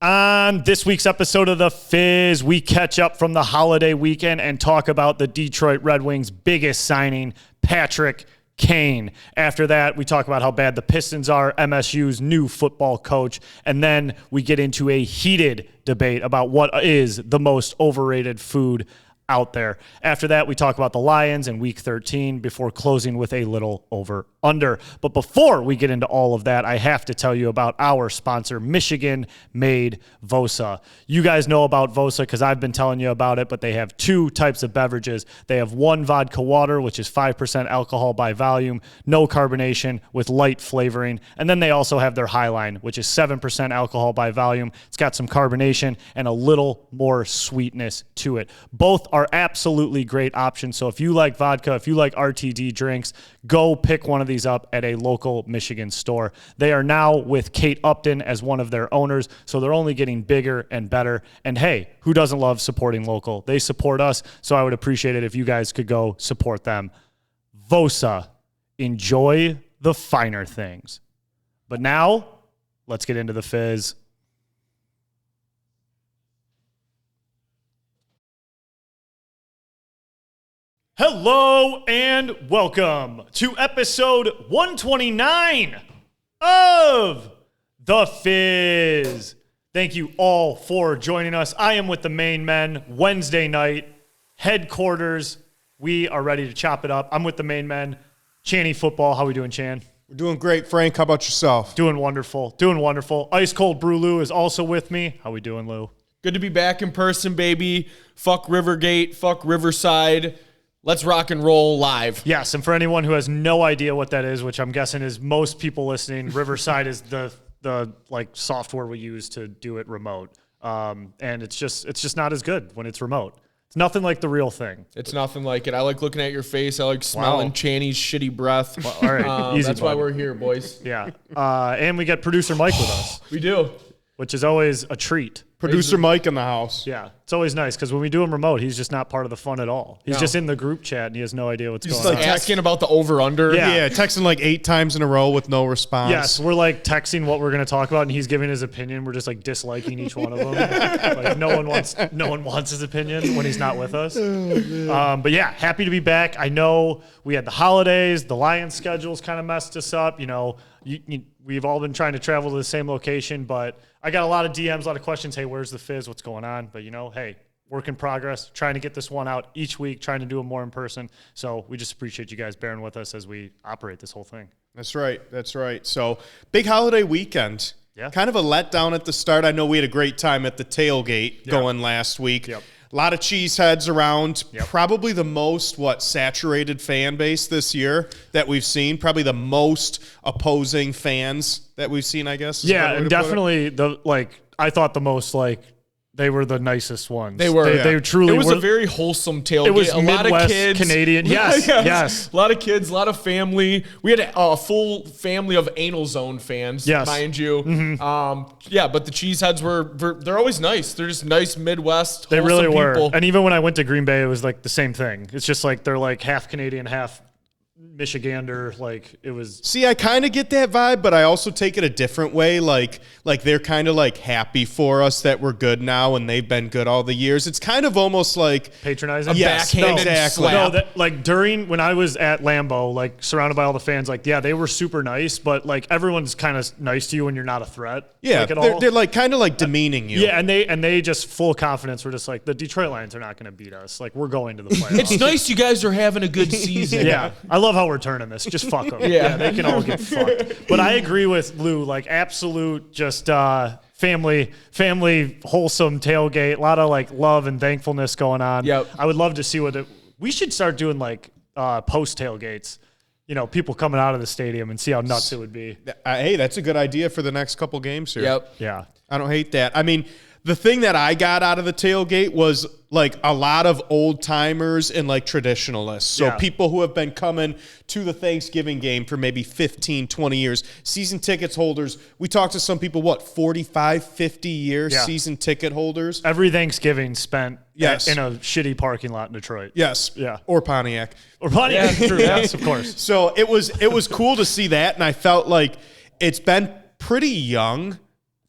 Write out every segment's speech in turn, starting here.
On this week's episode of The Fizz, we catch up from the holiday weekend and talk about the Detroit Red Wings' biggest signing, Patrick Kane. After that, we talk about how bad the Pistons are, MSU's new football coach, and then we get into a heated debate about what is the most overrated food out there. After that, we talk about the Lions in Week 13 before closing with a little over-under. But before we get into all of that, I have to tell you about our sponsor, Michigan-made Vosa. You guys know about Vosa because I've been telling you about it, but they have two types of beverages. They have one vodka water, which is 5% alcohol by volume, no carbonation, with light flavoring. And then they also have their Highline, which is 7% alcohol by volume. It's got some carbonation and a little more sweetness to it. Both are absolutely great options. So if you like vodka, if you like RTD drinks, go pick one of these up at a local Michigan store. They are now with Kate Upton as one of their owners, so they're only getting bigger and better. And hey, who doesn't love supporting local? They support us, so I would appreciate it if you guys could go support them. Vosa, enjoy the finer things. But now, let's get into the Fizz. Hello and welcome to episode 129 of The Fizz. Thank you all for joining us. I am with the main men, Wednesday night, headquarters. We are ready to chop it up. I'm with the main men, Channy Football. How we doing, Chan? We're doing great, Frank. How about yourself? Doing wonderful. Doing wonderful. Ice Cold Brew Lou is also with me. How we doing, Lou? Good to be back in person, baby. Fuck Rivergate. Fuck Riverside. Let's rock and roll live. Yes, and for anyone who has no idea what that is, which I'm guessing is most people listening, Riverside is the like software we use to do it remote. And it's just not as good when it's remote. It's nothing like the real thing. It's nothing like it. I like looking at your face. I like smelling Channy's shitty breath. Well, all right, easy. That's why we're here, boys. Yeah. And we get producer Mike with us. We do. Which is always a treat. Producer Mike in the house. Yeah, it's always nice because when we do him remote, he's just not part of the fun at all. He's just in the group chat and he has no idea what's going on. Asking about the over-under. Yeah, texting like 8 times in a row with no response. Yes, we're like texting what we're going to talk about and he's giving his opinion. We're just like disliking each one of them. Like no one wants his opinion when he's not with us. But yeah, happy to be back. I know we had the holidays. The Lions schedules kind of messed us up. You know, we've all been trying to travel to the same location, but I got a lot of DMs, a lot of questions. Hey, where's the Fizz? What's going on? But, hey, work in progress, trying to get this one out each week, trying to do it more in person. So we just appreciate you guys bearing with us as we operate this whole thing. That's right. So big holiday weekend. Yeah. Kind of a letdown at the start. I know we had a great time at the tailgate going last week. Yep. A lot of cheeseheads around. Yep. Probably the most, saturated fan base this year that we've seen. Probably the most opposing fans that we've seen, I guess. Yeah, and definitely I thought the most they were the nicest ones. They were. They truly were. It was a very wholesome tailgate. It was a Midwest lot of kids. Canadian. Yes. A lot of kids, a lot of family. We had a full family of Anal Zone fans, mind you. Mm-hmm. But the cheeseheads they're always nice. They're just nice Midwest, They really were. people. And even when I went to Green Bay, it was like the same thing. It's just like they're like half Canadian, half Michigander. Like it was. See, I kind of get that vibe, but I also take it a different way. Like they're kind of like happy for us that we're good now, and they've been good all the years. It's kind of almost like patronizing. Yes, backhanded exactly. slap. No, during when I was at Lambeau, surrounded by all the fans, they were super nice, but everyone's kind of nice to you when you're not a threat. Yeah, at all. they're kind of demeaning you. Yeah, and they just full confidence were just like, the Detroit Lions are not going to beat us. Like, we're going to the playoffs. It's nice you guys are having a good season. Yeah, I love how we're turning this. Just fuck them. Yeah, they can all get fucked. But I agree with Lou. Absolute just family wholesome tailgate. A lot of love and thankfulness going on. Yep. I would love to see we should start doing post tailgates. People coming out of the stadium and see how nuts it would be. Hey, that's a good idea for the next couple games here. Yep. Yeah. I don't hate that. I mean, the thing that I got out of the tailgate was a lot of old timers and traditionalists. So people who have been coming to the Thanksgiving game for maybe 15, 20 years. Season tickets holders. We talked to some people, 45, 50 year season ticket holders. Every Thanksgiving spent in a shitty parking lot in Detroit. Yes. Yeah. Or Pontiac. Yeah, true. Yes, of course. So it was cool to see that, and I felt like it's been pretty young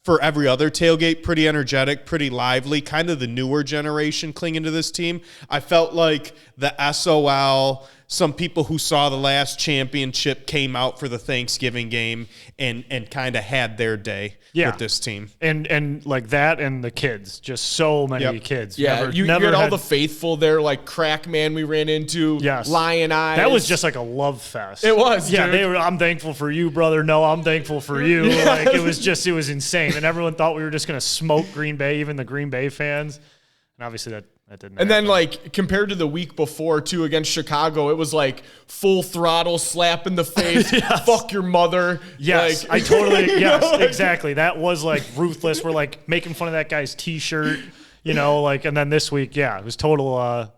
for every other tailgate, pretty energetic, pretty lively, kind of the newer generation clinging to this team. I felt like the SOL, some people who saw the last championship came out for the Thanksgiving game and kind of had their day with this team. And like that and the kids, just so many kids. Yeah, you had all the faithful there, like Crack Man we ran into, Lion Eyes. That was just like a love fest. It was, yeah, dude. I'm thankful for you, brother. No, I'm thankful for you. Like it was insane. And everyone thought we were just going to smoke Green Bay, even the Green Bay fans. And obviously that didn't happen. And then, like, compared to the week before, too, against Chicago, it was like full throttle, slap in the face, fuck your mother. Yes, like, exactly. That was like ruthless. We're like making fun of that guy's T-shirt, like, and then this week, it was total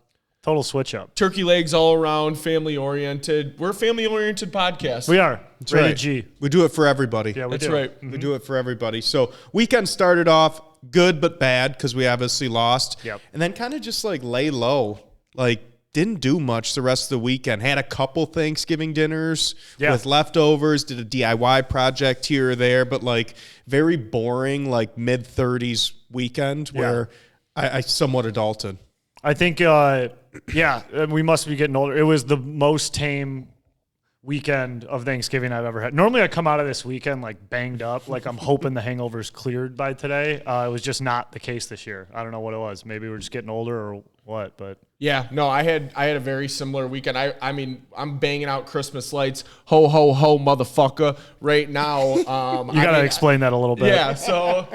switch up. Turkey legs all around, family oriented. We're a family oriented podcast. We are. That's Rated right. G. We do it for everybody. Yeah, That's right. We do it for everybody. So weekend started off good but bad because we obviously lost. Yep. And then kind of just like lay low. Like didn't do much the rest of the weekend. Had a couple Thanksgiving dinners with leftovers. Did a DIY project here or there, but like very boring, like mid-30s weekend where I somewhat adulted. I think, we must be getting older. It was the most tame weekend of Thanksgiving I've ever had. Normally I come out of this weekend like banged up, like I'm hoping the hangover's cleared by today. It was just not the case this year. I don't know what it was. Maybe we're just getting older or what, but yeah, no, I had a very similar weekend. I mean, I'm banging out Christmas lights, ho ho ho, motherfucker, right now. You gotta explain that a little bit. Yeah, so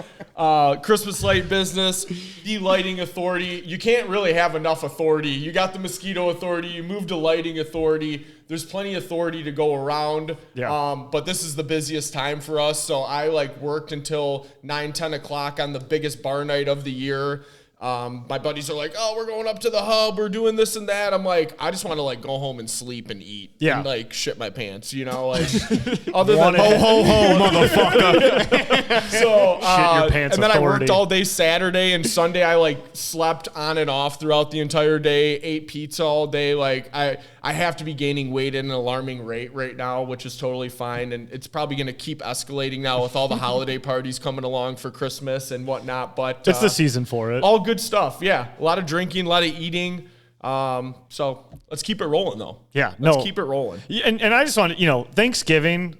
Christmas light business, the lighting authority. You can't really have enough authority. You got the mosquito authority. You moved to lighting authority. There's plenty of authority to go around. Yeah. But this is the busiest time for us, so I worked until 9-10 o'clock on the biggest bar night of the year. My buddies are like, oh, we're going up to the hub, we're doing this and that. I'm like, I just want to go home and sleep and eat and shit my pants, other than ho ho ho, motherfucker. So shit your pants and then authority. I worked all day Saturday and Sunday. I slept on and off throughout the entire day, ate pizza all day. I have to be gaining weight at an alarming rate right now, which is totally fine, and it's probably going to keep escalating now with all the holiday parties coming along for Christmas and whatnot. But it's the season for it. All good stuff. Yeah, a lot of drinking, a lot of eating. So let's keep it rolling, though. Yeah, let's keep it rolling. And I just want to, Thanksgiving,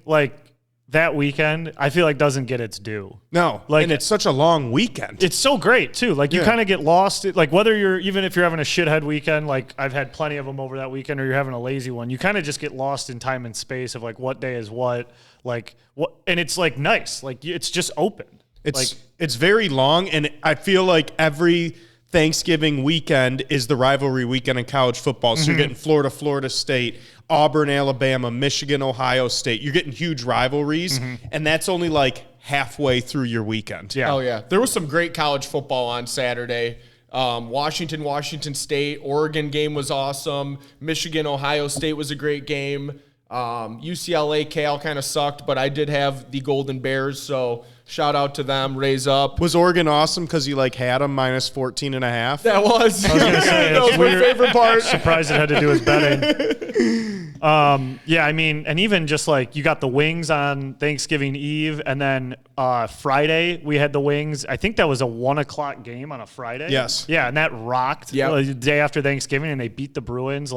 that weekend, I feel like doesn't get its due. No, and it's such a long weekend. It's so great too. You kind of get lost. Whether even if you're having a shithead weekend, like I've had plenty of them over that weekend, or you're having a lazy one, you kind of just get lost in time and space of what day is what, and it's nice. It's just open. It's very long, and I feel like every Thanksgiving weekend is the rivalry weekend in college football. So you're getting Florida State, Auburn, Alabama, Michigan, Ohio State. You're getting huge rivalries, and that's only halfway through your weekend. Yeah. Oh, yeah. There was some great college football on Saturday. Washington State, Oregon game was awesome. Michigan, Ohio State was a great game. UCLA, Cal kind of sucked, but I did have the Golden Bears, so shout out to them. Raise up. Was Oregon awesome because you had them minus 14.5? That was. I was gonna say, that was it's my weird. favorite part. Surprised it had to do with betting. I mean, and even just you got the wings on Thanksgiving Eve, and then Friday we had the wings. I think that was a 1:00 game on a Friday. Yes. Yeah, and that rocked. Yep. The day after Thanksgiving, and they beat the Bruins.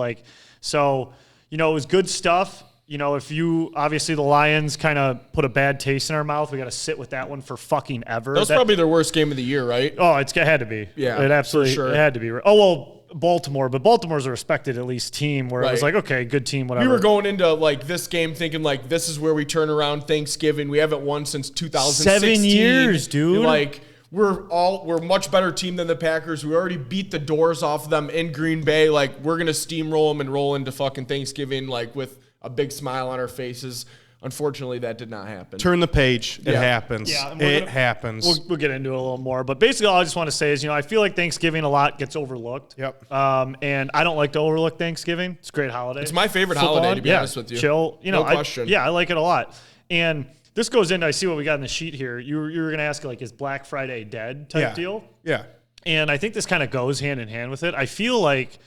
So, it was good stuff. If obviously the Lions kind of put a bad taste in our mouth, we got to sit with that one for fucking ever. That was probably their worst game of the year, right? Oh, it had to be. Yeah, it absolutely for sure. It had to be. Oh, well, Baltimore, but Baltimore's a respected at least team where it was okay, good team, whatever. We were going into this game thinking this is where we turn around Thanksgiving. We haven't won since 2016. 7 years, dude. We're a much better team than the Packers. We already beat the doors off them in Green Bay. We're gonna steamroll them and roll into fucking Thanksgiving with a big smile on our faces. Unfortunately, that did not happen. Turn the page. It happens. Yeah, it happens. We'll get into it a little more. But basically, all I just want to say is, I feel like Thanksgiving a lot gets overlooked. Yep. And I don't like to overlook Thanksgiving. It's a great holiday. It's my favorite holiday, to be honest with you. Chill. No question. I like it a lot. And this goes into, I see what we got in the sheet here. You were going to ask, is Black Friday dead type deal? Yeah. And I think this kind of goes hand in hand with it. I feel like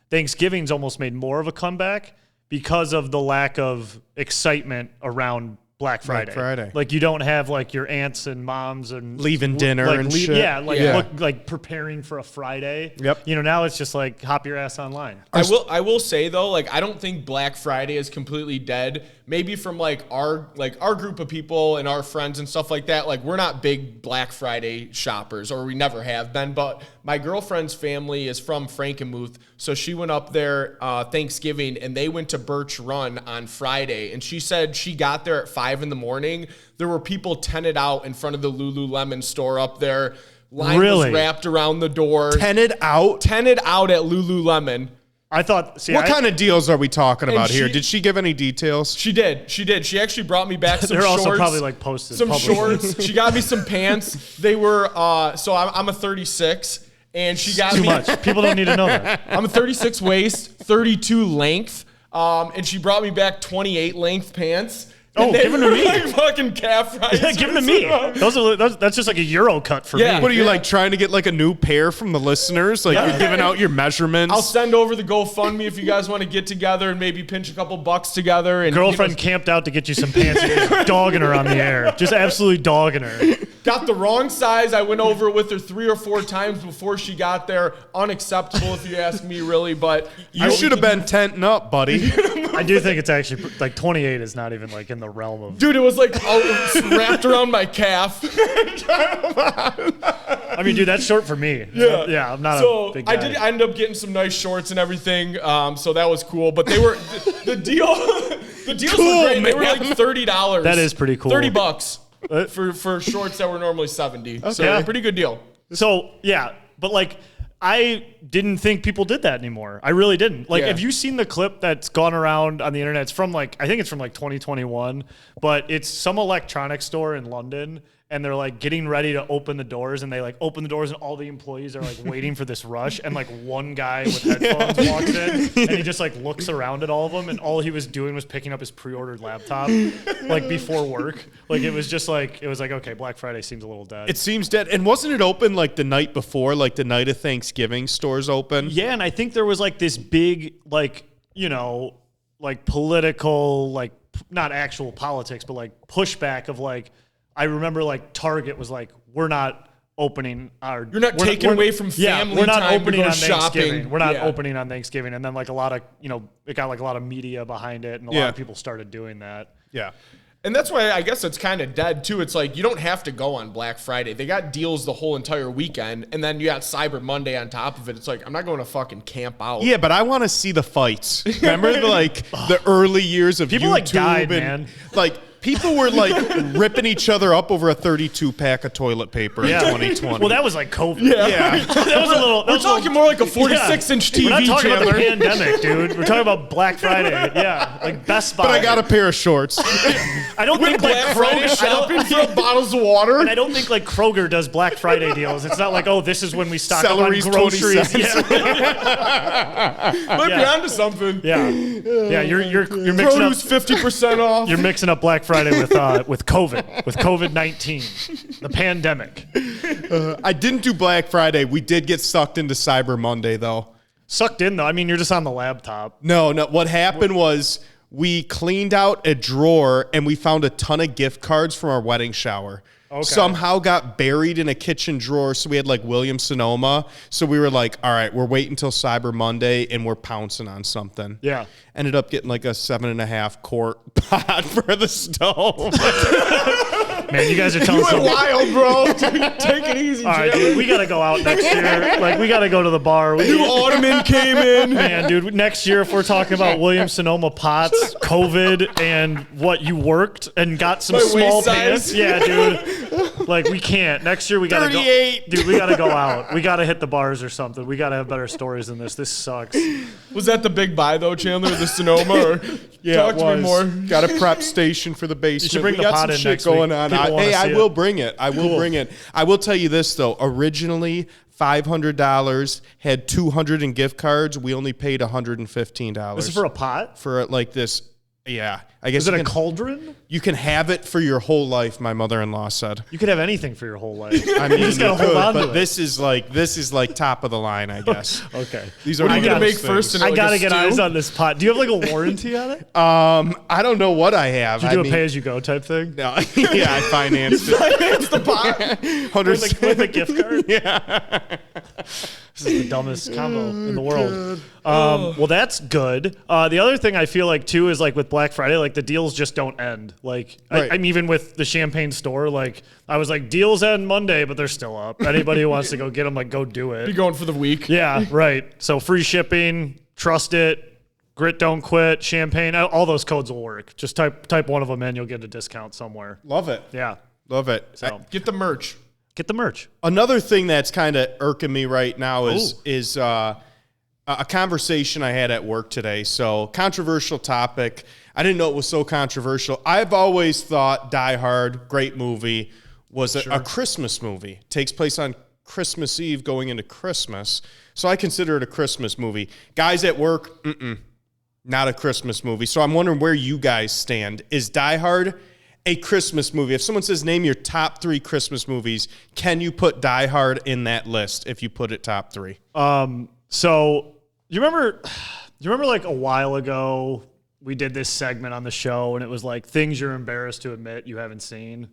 Thanksgiving's almost made more of a comeback because of the lack of excitement around Black Friday. Friday. Like you don't have like your aunts and moms and leaving dinner like, and shit. Yeah, like preparing for a Friday. Yep. You know, now it's just like hop your ass online. I will say though, like I don't think Black Friday is completely dead. Maybe from like our group of people and our friends and stuff like that. Like we're not big Black Friday shoppers, or we never have been. But my girlfriend's family is from Frankenmuth, so she went up there Thanksgiving, and they went to Birch Run on Friday. And she said she got there at 5 a.m. There were people tented out in front of the Lululemon store up there. Line was wrapped around the door. Tented out? Tented out at Lululemon. I thought. What kind of deals are we talking about here? Did she give any details? She did. She actually brought me back some They're shorts. also probably like posted. Some publicly. shorts. She got me some pants. They were, so I'm a 36, and she got Too me. much. People don't need to know that. I'm a 36 waist, 32 length, and she brought me back 28 length pants. Oh, give them to me. Like fucking calf risers. Yeah, give them to me. That's just like a Euro cut for me. What are you like trying to get like a new pair from the listeners? Like you're giving out your measurements. I'll send over the GoFundMe if you guys want to get together and maybe pinch a couple bucks together. And girlfriend camped out to get you some pants. You're dogging her on the air. Just absolutely dogging her. Got the wrong size. I went over it with her 3 or 4 times before she got there. Unacceptable if you ask me, really. But you should have been tenting up, buddy. I do think it's actually like 28 is not even like in the realm of. Dude, it was like wrapped around my calf. I mean, dude, that's short for me. Yeah, I'm not a big guy. I ended up getting some nice shorts and everything, so that was cool. But they were the deals were great. They were like $30. That is pretty cool. $30 for shorts that were normally $70. So Yeah. pretty good deal. So yeah, but like I didn't think people did that anymore. I really didn't. Like, have you seen the clip that's gone around on the internet? It's from like, I think it's from like 2021, but it's some electronics store in London, and they're like getting ready to open the doors, and they like open the doors, and all the employees are like waiting for this rush, and like one guy with headphones walks in, and he just like looks around at all of them, and all he was doing was picking up his pre-ordered laptop like before work. Like it was like okay, Black Friday seems a little dead. It seems dead. And wasn't it open like the night before, like the night of Thanksgiving, stores open? Yeah, and I think there was like this big like, you know, like political, like not actual politics, but like pushback of like, I remember like Target was like, we're not opening our. You're not taking away from family. We're not time opening to go on Thanksgiving. shopping. We're not opening on Thanksgiving, and then like a lot of it got like a lot of media behind it, and a lot of people started doing that. Yeah. And that's why I guess it's kind of dead too. It's like you don't have to go on Black Friday. They got deals the whole entire weekend, and then you got Cyber Monday on top of it. It's like I'm not going to fucking camp out. Yeah, but I want to see the fights. Remember the early years of people YouTube like died, and man. Like people were like ripping each other up over a 32 pack of toilet paper in 2020. Well, that was like COVID. Yeah. That was a little. We're talking more like a 46-inch TV. We're not talking about the Chandler. pandemic, dude. We're talking about Black Friday. Yeah, like Best Buy. But I got a pair of shorts. I don't think like Black Friday Kroger. shopping for bottles of water. And I don't think like Kroger does Black Friday deals. It's not like, oh, this is when we stock up on Celery's 20 groceries. cents. Might be onto something. Yeah, you're mixing up. Produce 50% off. You're mixing up Black Friday with COVID, with COVID-19, the pandemic. I didn't do Black Friday. We did get sucked into Cyber Monday, though. Sucked in though. I mean, you're just on the laptop. No. What happened was we cleaned out a drawer and we found a ton of gift cards from our wedding shower. Okay. Somehow got buried in a kitchen drawer. So we had like Williams-Sonoma. So we were like, all right, we're waiting until Cyber Monday and we're pouncing on something. Yeah. Ended up getting like a 7.5 quart pot for the stove. Man, you guys are telling You some. went wild, bro. Take it easy, All right, Jalen. dude, we gotta go out next year. Like, we gotta go to the bar. New Ottoman came in. Man, dude, next year if we're talking about Williams-Sonoma pots, COVID, and what you worked and got some My small waist size. pants. Yeah, dude. Like, we can't. Next year we gotta 38. go. Dude, we gotta go out. We gotta hit the bars or something. We gotta have better stories than this. This sucks. Was that the big buy though, Chandler? The Sonoma? Or talk to me more. Got a prep station for the basement. should bring we the got pot some in shit next going week. on. People wanna I see will it. bring it. I will Cool. bring it. I will tell you this though. Originally, $500 had 200 in gift cards. We only paid $115. This is for a pot? for like this Yeah, I guess Is it a cauldron? you can have it for your whole life. My mother-in-law said. You could have anything for your whole life. I mean, you just gotta hold on to it. This is like top of the line, I guess. Okay. These are What are you one gonna of make those first? things. And I gotta like get eyes on this pot. Do you have like a warranty on it? I don't know what I have. Do you do a pay-as-you-go type thing? No, yeah, I financed it. It's the pot. With a gift card? Yeah. This is the dumbest combo in the world. Well, that's good. The other thing I feel like, too, is like with Black Friday, like the deals just don't end. Like, Right. I'm even with the champagne store, like, I was like, deals end Monday, but they're still up. Anybody who wants to go get them, like, go do it. Be going for the week. Yeah, right. So free shipping, trust it, grit don't quit, champagne, all those codes will work. Just type one of them in, you'll get a discount somewhere. Love it. Yeah. Love it. So Get the merch. get the merch. Another thing that's kind of irking me right now is a conversation I had at work today. So controversial topic. I didn't know it was so controversial. I've always thought Die Hard, great movie, was a Christmas movie. Takes place on Christmas Eve going into Christmas. So I consider it a Christmas movie. Guys at work, not a Christmas movie. So I'm wondering where you guys stand. Is Die Hard a Christmas movie? If someone says name your top 3 Christmas movies, can you put Die Hard in that list if you put it top 3? So you remember like a while ago we did this segment on the show and it was like things you're embarrassed to admit you haven't seen.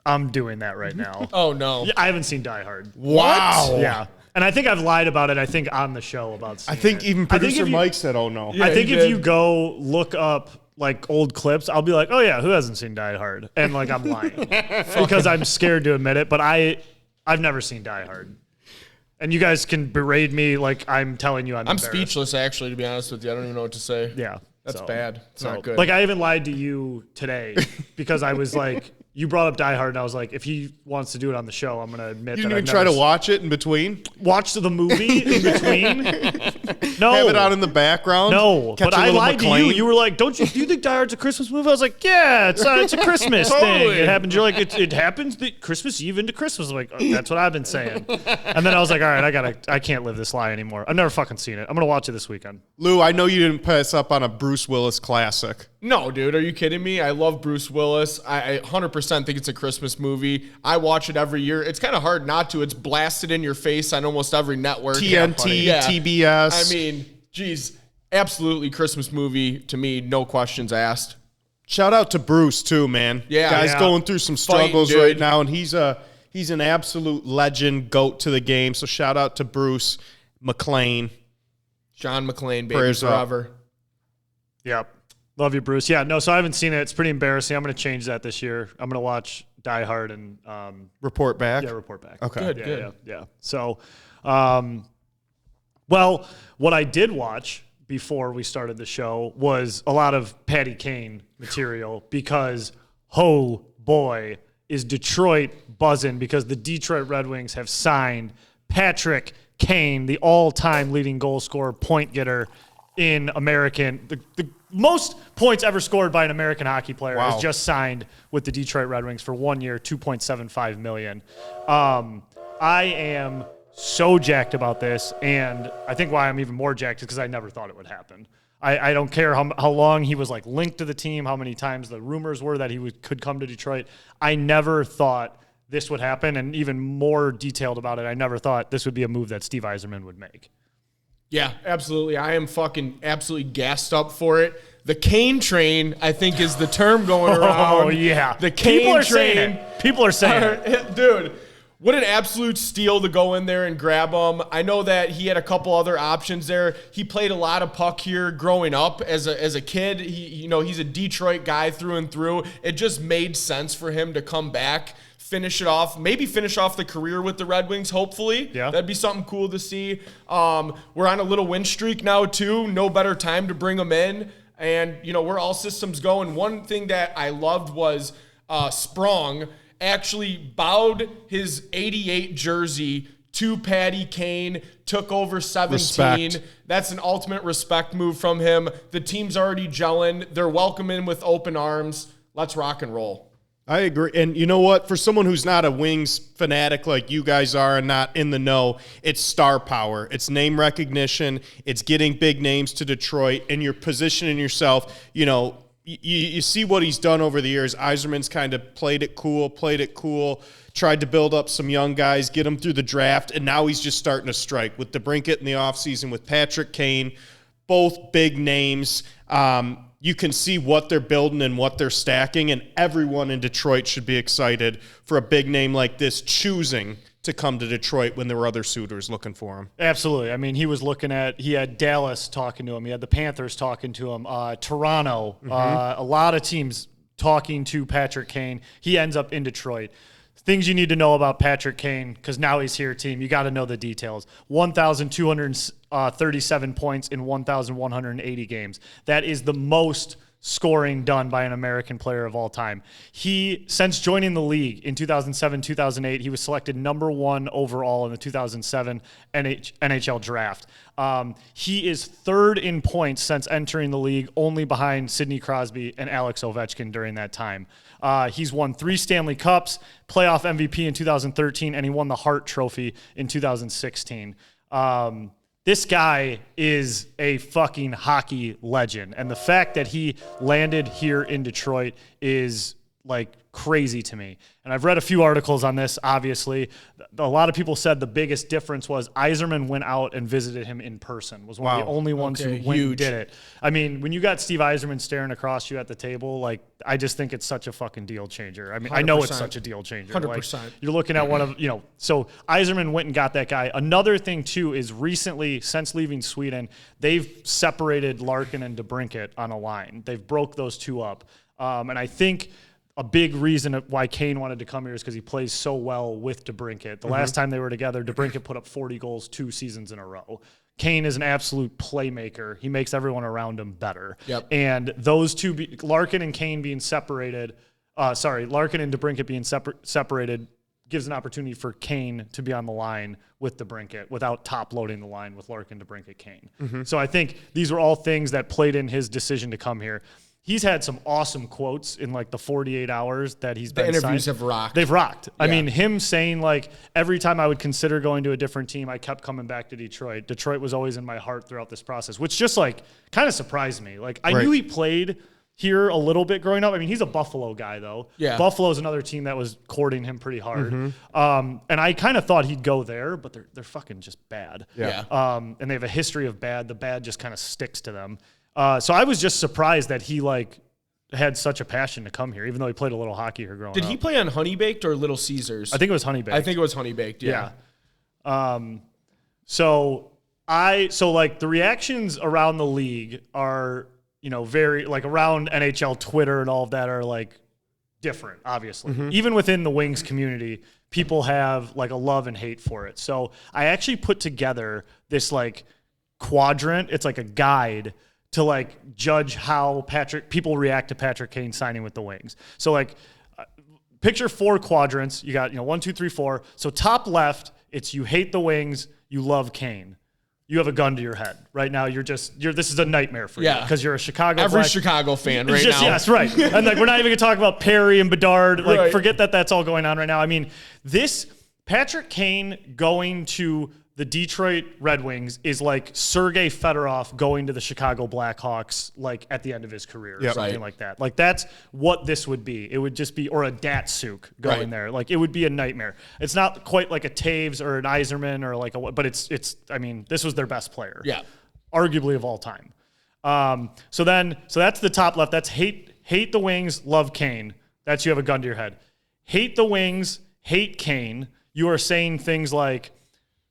I'm doing that right now. Oh no, I haven't seen Die Hard. Wow. Yeah. And I think I've lied about it, I think, on the show about seeing I think it. even I think producer if you- Mike said, oh no. Yeah, I think he if did. you go look up like old clips, I'll be like, oh yeah, who hasn't seen Die Hard? And like I'm lying because I'm scared to admit it, but I've never seen Die Hard. And you guys can berate me like I'm telling you I'm embarrassed. speechless. Actually, to be honest with you, I don't even know what to say. Yeah. That's so- bad. It's so, not good. Like I even lied to you today because I was like, you brought up Die Hard and I was like, if he wants to do it on the show, I'm going to admit You that didn't I've even try never to watch it in between? watch the movie in between. No. Have it on in the background? No, Catch but a I little lied to you. McLean? You were like, "Do you think Die Hard's a Christmas movie?" I was like, "Yeah, it's a Christmas thing. Totally. It happens." You're like, "It happens the Christmas Eve into Christmas." I'm like, "Oh, that's what I've been saying." And then I was like, "All right, I can't live this lie anymore. I've never fucking seen it. I'm gonna watch it this weekend." Lou, I know you didn't pass up on a Bruce Willis classic. No, dude, are you kidding me? I love Bruce Willis. I 100% think it's a Christmas movie. I watch it every year. It's kind of hard not to. It's blasted in your face on almost every network. TNT, Yeah. TBS. I mean, geez, absolutely Christmas movie to me, no questions asked. Shout out to Bruce too, man. Yeah. Guy's Yeah. going through some struggles Fighting, right dude. now, and he's an absolute legend, GOAT to the game. So shout out to Bruce McLean. John McClane, baby, Prayers up. forever. Yep. Love you, Bruce. Yeah, no, so I haven't seen it. It's pretty embarrassing. I'm gonna change that this year. I'm gonna watch Die Hard and Report back. report back. Okay. Good, Yeah, good. yeah. So, well, what I did watch before we started the show was a lot of Patty Kane material because, oh boy, is Detroit buzzing because the Detroit Red Wings have signed Patrick Kane, the all-time leading goal scorer, point getter in American. The most points ever scored by an American hockey player Wow. has just signed with the Detroit Red Wings for 1 year, $2.75 million. I am so jacked about this, and I think why I'm even more jacked is because I never thought it would happen. I don't care how long he was like linked to the team, how many times the rumors were that he could come to Detroit. I never thought this would happen, and even more detailed about it, I never thought this would be a move that Steve Yzerman would make. Yeah, absolutely. I am fucking absolutely gassed up for it. The Kane train, I think, is the term going around. Oh, yeah. The Kane People are train. saying it. People are saying it. Dude, what an absolute steal to go in there and grab him. I know that he had a couple other options there. He played a lot of puck here growing up as a kid. He's a Detroit guy through and through. It just made sense for him to come back, finish off the career with the Red Wings, hopefully. Yeah. That'd be something cool to see. We're on a little win streak now, too. No better time to bring him in. And, we're all systems going. One thing that I loved was Sprong actually bowed his 88 jersey to Patty Kane, took over 17. Respect. That's an ultimate respect move from him. The team's already gelling. They're welcoming with open arms. Let's rock and roll. I agree. And you know what? For someone who's not a Wings fanatic like you guys are and not in the know, it's star power. It's name recognition. It's getting big names to Detroit, and you're positioning yourself. You see what he's done over the years. Yzerman's kind of played it cool, tried to build up some young guys, get them through the draft, and now he's just starting to strike with DeBrincat in the offseason, with Patrick Kane, both big names. You can see what they're building and what they're stacking, and everyone in Detroit should be excited for a big name like this choosing to come to Detroit when there were other suitors looking for him. Absolutely. I mean, he had Dallas talking to him. He had the Panthers talking to him, Toronto, a lot of teams talking to Patrick Kane. He ends up in Detroit. Things you need to know about Patrick Kane, because now he's here, team. You got to know the details. 1,237 points in 1,180 games. That is the most scoring done by an American player of all time. Since joining the league in 2007, 2008, he was selected number 1 overall in the 2007 NHL draft. He is 3rd in points since entering the league, only behind Sidney Crosby and Alex Ovechkin during that time. He's won 3 Stanley Cups, playoff MVP in 2013, and he won the Hart Trophy in 2016. This guy is a fucking hockey legend. And the fact that he landed here in Detroit is like crazy to me. And I've read a few articles on this, obviously. A lot of people said the biggest difference was Yzerman went out and visited him in person, was one of the only ones who went and did it. I mean, when you got Steve Yzerman staring across you at the table, like, I just think it's such a fucking deal changer. I mean, 100%. I know it's such a deal changer. 100%. Like, you're looking at one of, so Yzerman went and got that guy. Another thing, too, is recently, since leaving Sweden, they've separated Larkin and DeBrincat on a line. They've broke those two up. And I think a big reason why Kane wanted to come here is because he plays so well with DeBrincat. The last time they were together, DeBrincat put up 40 goals 2 seasons in a row. Kane is an absolute playmaker. He makes everyone around him better. Yep. And those two, Larkin and Kane being separated, Larkin and DeBrincat being separated gives an opportunity for Kane to be on the line with DeBrincat without top-loading the line with Larkin, DeBrincat, Kane. So I think these were all things that played in his decision to come here. He's had some awesome quotes in like the 48 hours that he's been signed. The interviews have rocked. They've rocked. I mean, him saying like every time I would consider going to a different team, I kept coming back to Detroit. Detroit was always in my heart throughout this process, which just like kind of surprised me. Like I knew he played here a little bit growing up. I mean, he's a Buffalo guy though. Yeah. Buffalo's another team that was courting him pretty hard. And I kind of thought he'd go there, but they're fucking just bad. Yeah. And they have a history of bad. The bad just kind of sticks to them. So I was just surprised that he like had such a passion to come here, even though he played a little hockey here growing up. Did he play on Honey Baked or Little Caesars? I think it was Honey Baked. I think it was Honey Baked. Yeah. So like the reactions around the league are, very like around NHL Twitter and all of that are like different, obviously. Even within the Wings community, people have like a love and hate for it. So I actually put together this like quadrant. It's like a guide to like judge how people react to Patrick Kane signing with the Wings. So like picture 4 quadrants. You got, 1, 2, 3, 4. So top left, it's you hate the Wings, you love Kane. You have a gun to your head right now. This is a nightmare for you because you're a Chicago. Every Chicago fan right now. Yes, right. And like we're not even gonna talk about Perry and Bedard. Like forget that's all going on right now. I mean, this Patrick Kane going to the Detroit Red Wings is like Sergei Fedorov going to the Chicago Blackhawks like at the end of his career or something like that. Like that's what this would be. It would just be, or a Datsuk going there. Like it would be a nightmare. It's not quite like a Taves or an Yzerman or like but it's I mean, this was their best player. Yeah. Arguably of all time. So that's the top left. That's hate the Wings, love Kane. That's you have a gun to your head. Hate the Wings, hate Kane. You are saying things like,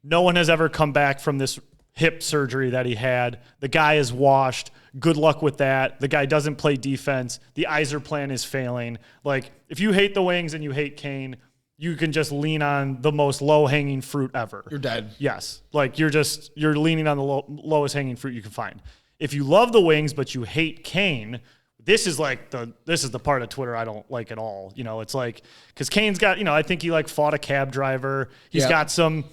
no one has ever come back from this hip surgery that he had. The guy is washed. Good luck with that. The guy doesn't play defense. The Yzer plan is failing. Like, if you hate the Wings and you hate Kane, you can just lean on the most low-hanging fruit ever. You're dead. Yes. Like, you're leaning on the lowest hanging fruit you can find. If you love the Wings but you hate Kane, this is the part of Twitter I don't like at all. It's like, because Kane's got, I think he like fought a cab driver. He's got some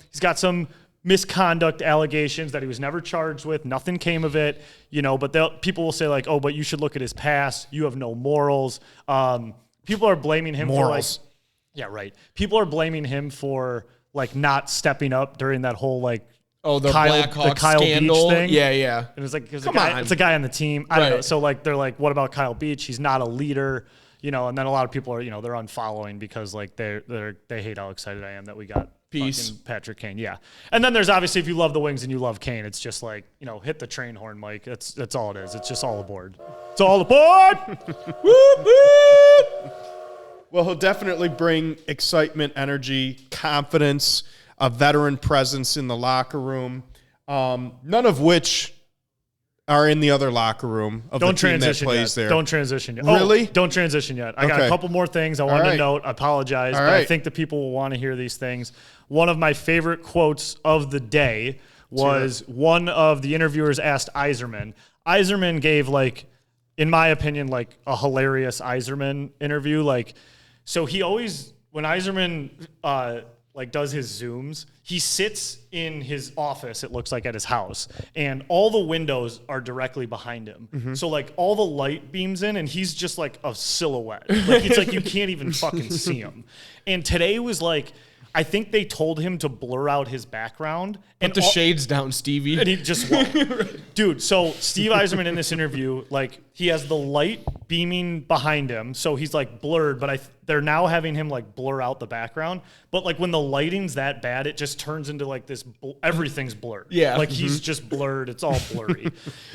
misconduct allegations that he was never charged with. Nothing came of it, but people will say like, oh, but you should look at his past. You have no morals. people are blaming him Morals. for like, yeah, right. People are blaming him for like not stepping up during that whole like, the Kyle scandal. Beach thing. Yeah. And it's like, Come on. it's a guy on the team. I don't know. Right. So like, they're like, what about Kyle Beach? He's not a leader, you know. And then a lot of people are, you know, they're unfollowing because like they hate how excited I am that we got Peace. Patrick Kane. Yeah. And then there's obviously, if you love the Wings and you love Kane, it's just like, you know, hit the train horn, Mike. That's all it is. It's just all aboard. It's all aboard. Whoop, whoop. Well, he'll definitely bring excitement, energy, confidence, a veteran presence in the locker room. None of which are in the other locker room of the team that plays there. Don't transition yet. Really? Don't transition yet. I got a couple more things I wanted to note. I apologize, but I think the people will want to hear these things. One of my favorite quotes of the day was one of the interviewers asked Yzerman. Yzerman gave, like, in my opinion, like a hilarious Yzerman interview. Like, so he always, when Yzerman like does his Zooms, he sits in his office, it looks like, at his house, and all the windows are directly behind him. Mm-hmm. So like all the light beams in and he's just like a silhouette. Like it's like you can't even fucking see him. And today was like, I think they told him to blur out his background. Put the shades down, Stevie. And he just won't. Dude, so Steve Yzerman in this interview, like, he has the light beaming behind him, so he's, like, blurred, but they're now having him, like, blur out the background. But, like, when the lighting's that bad, it just turns into, like, this, everything's blurred. Yeah. Like, he's just blurred. It's all blurry.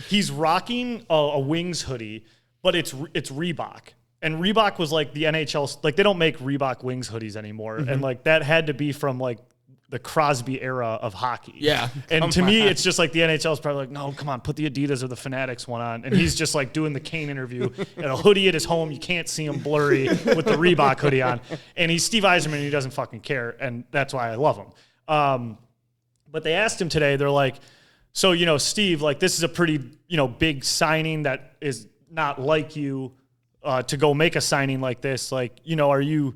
He's rocking a Wings hoodie, but it's Reebok. And Reebok was like the NHL, like they don't make Reebok Wings hoodies anymore. Mm-hmm. And like that had to be from like the Crosby era of hockey. Yeah. And to me, it's just like the NHL is probably like, no, come on, put the Adidas or the Fanatics one on. And he's just like doing the Kane interview in a hoodie at his home. You can't see him blurry with the Reebok hoodie on. And he's Steve Yzerman and he doesn't fucking care. And that's why I love him. But they asked him today, they're like, so, you know, Steve, like this is a pretty, you know, big signing that is not like you. To go make a signing like this, like, you know, are you,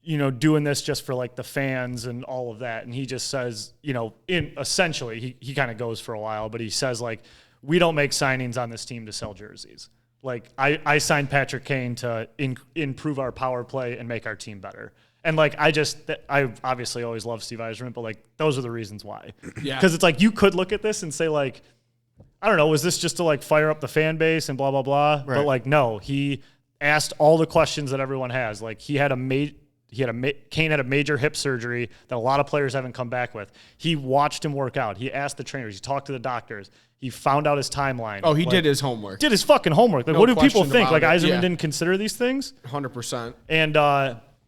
you know, doing this just for like the fans and all of that? And he just says, you know, essentially, he kind of goes for a while, but he says like, we don't make signings on this team to sell jerseys. Like I signed Patrick Kane to improve our power play and make our team better. And like, I obviously always love Steve Yzerman, but like, those are the reasons why. Yeah. Because it's like, you could look at this and say like, I don't know, was this just to like fire up the fan base and blah, blah, blah. Right. But like, no, he asked all the questions that everyone has. Like Kane had a major hip surgery that a lot of players haven't come back with. He watched him work out. He asked the trainers. He talked to the doctors. He found out his timeline. Oh, he did his homework. Did his fucking homework. Like, no, what do people think? Like Yzerman didn't consider these things? 100%. And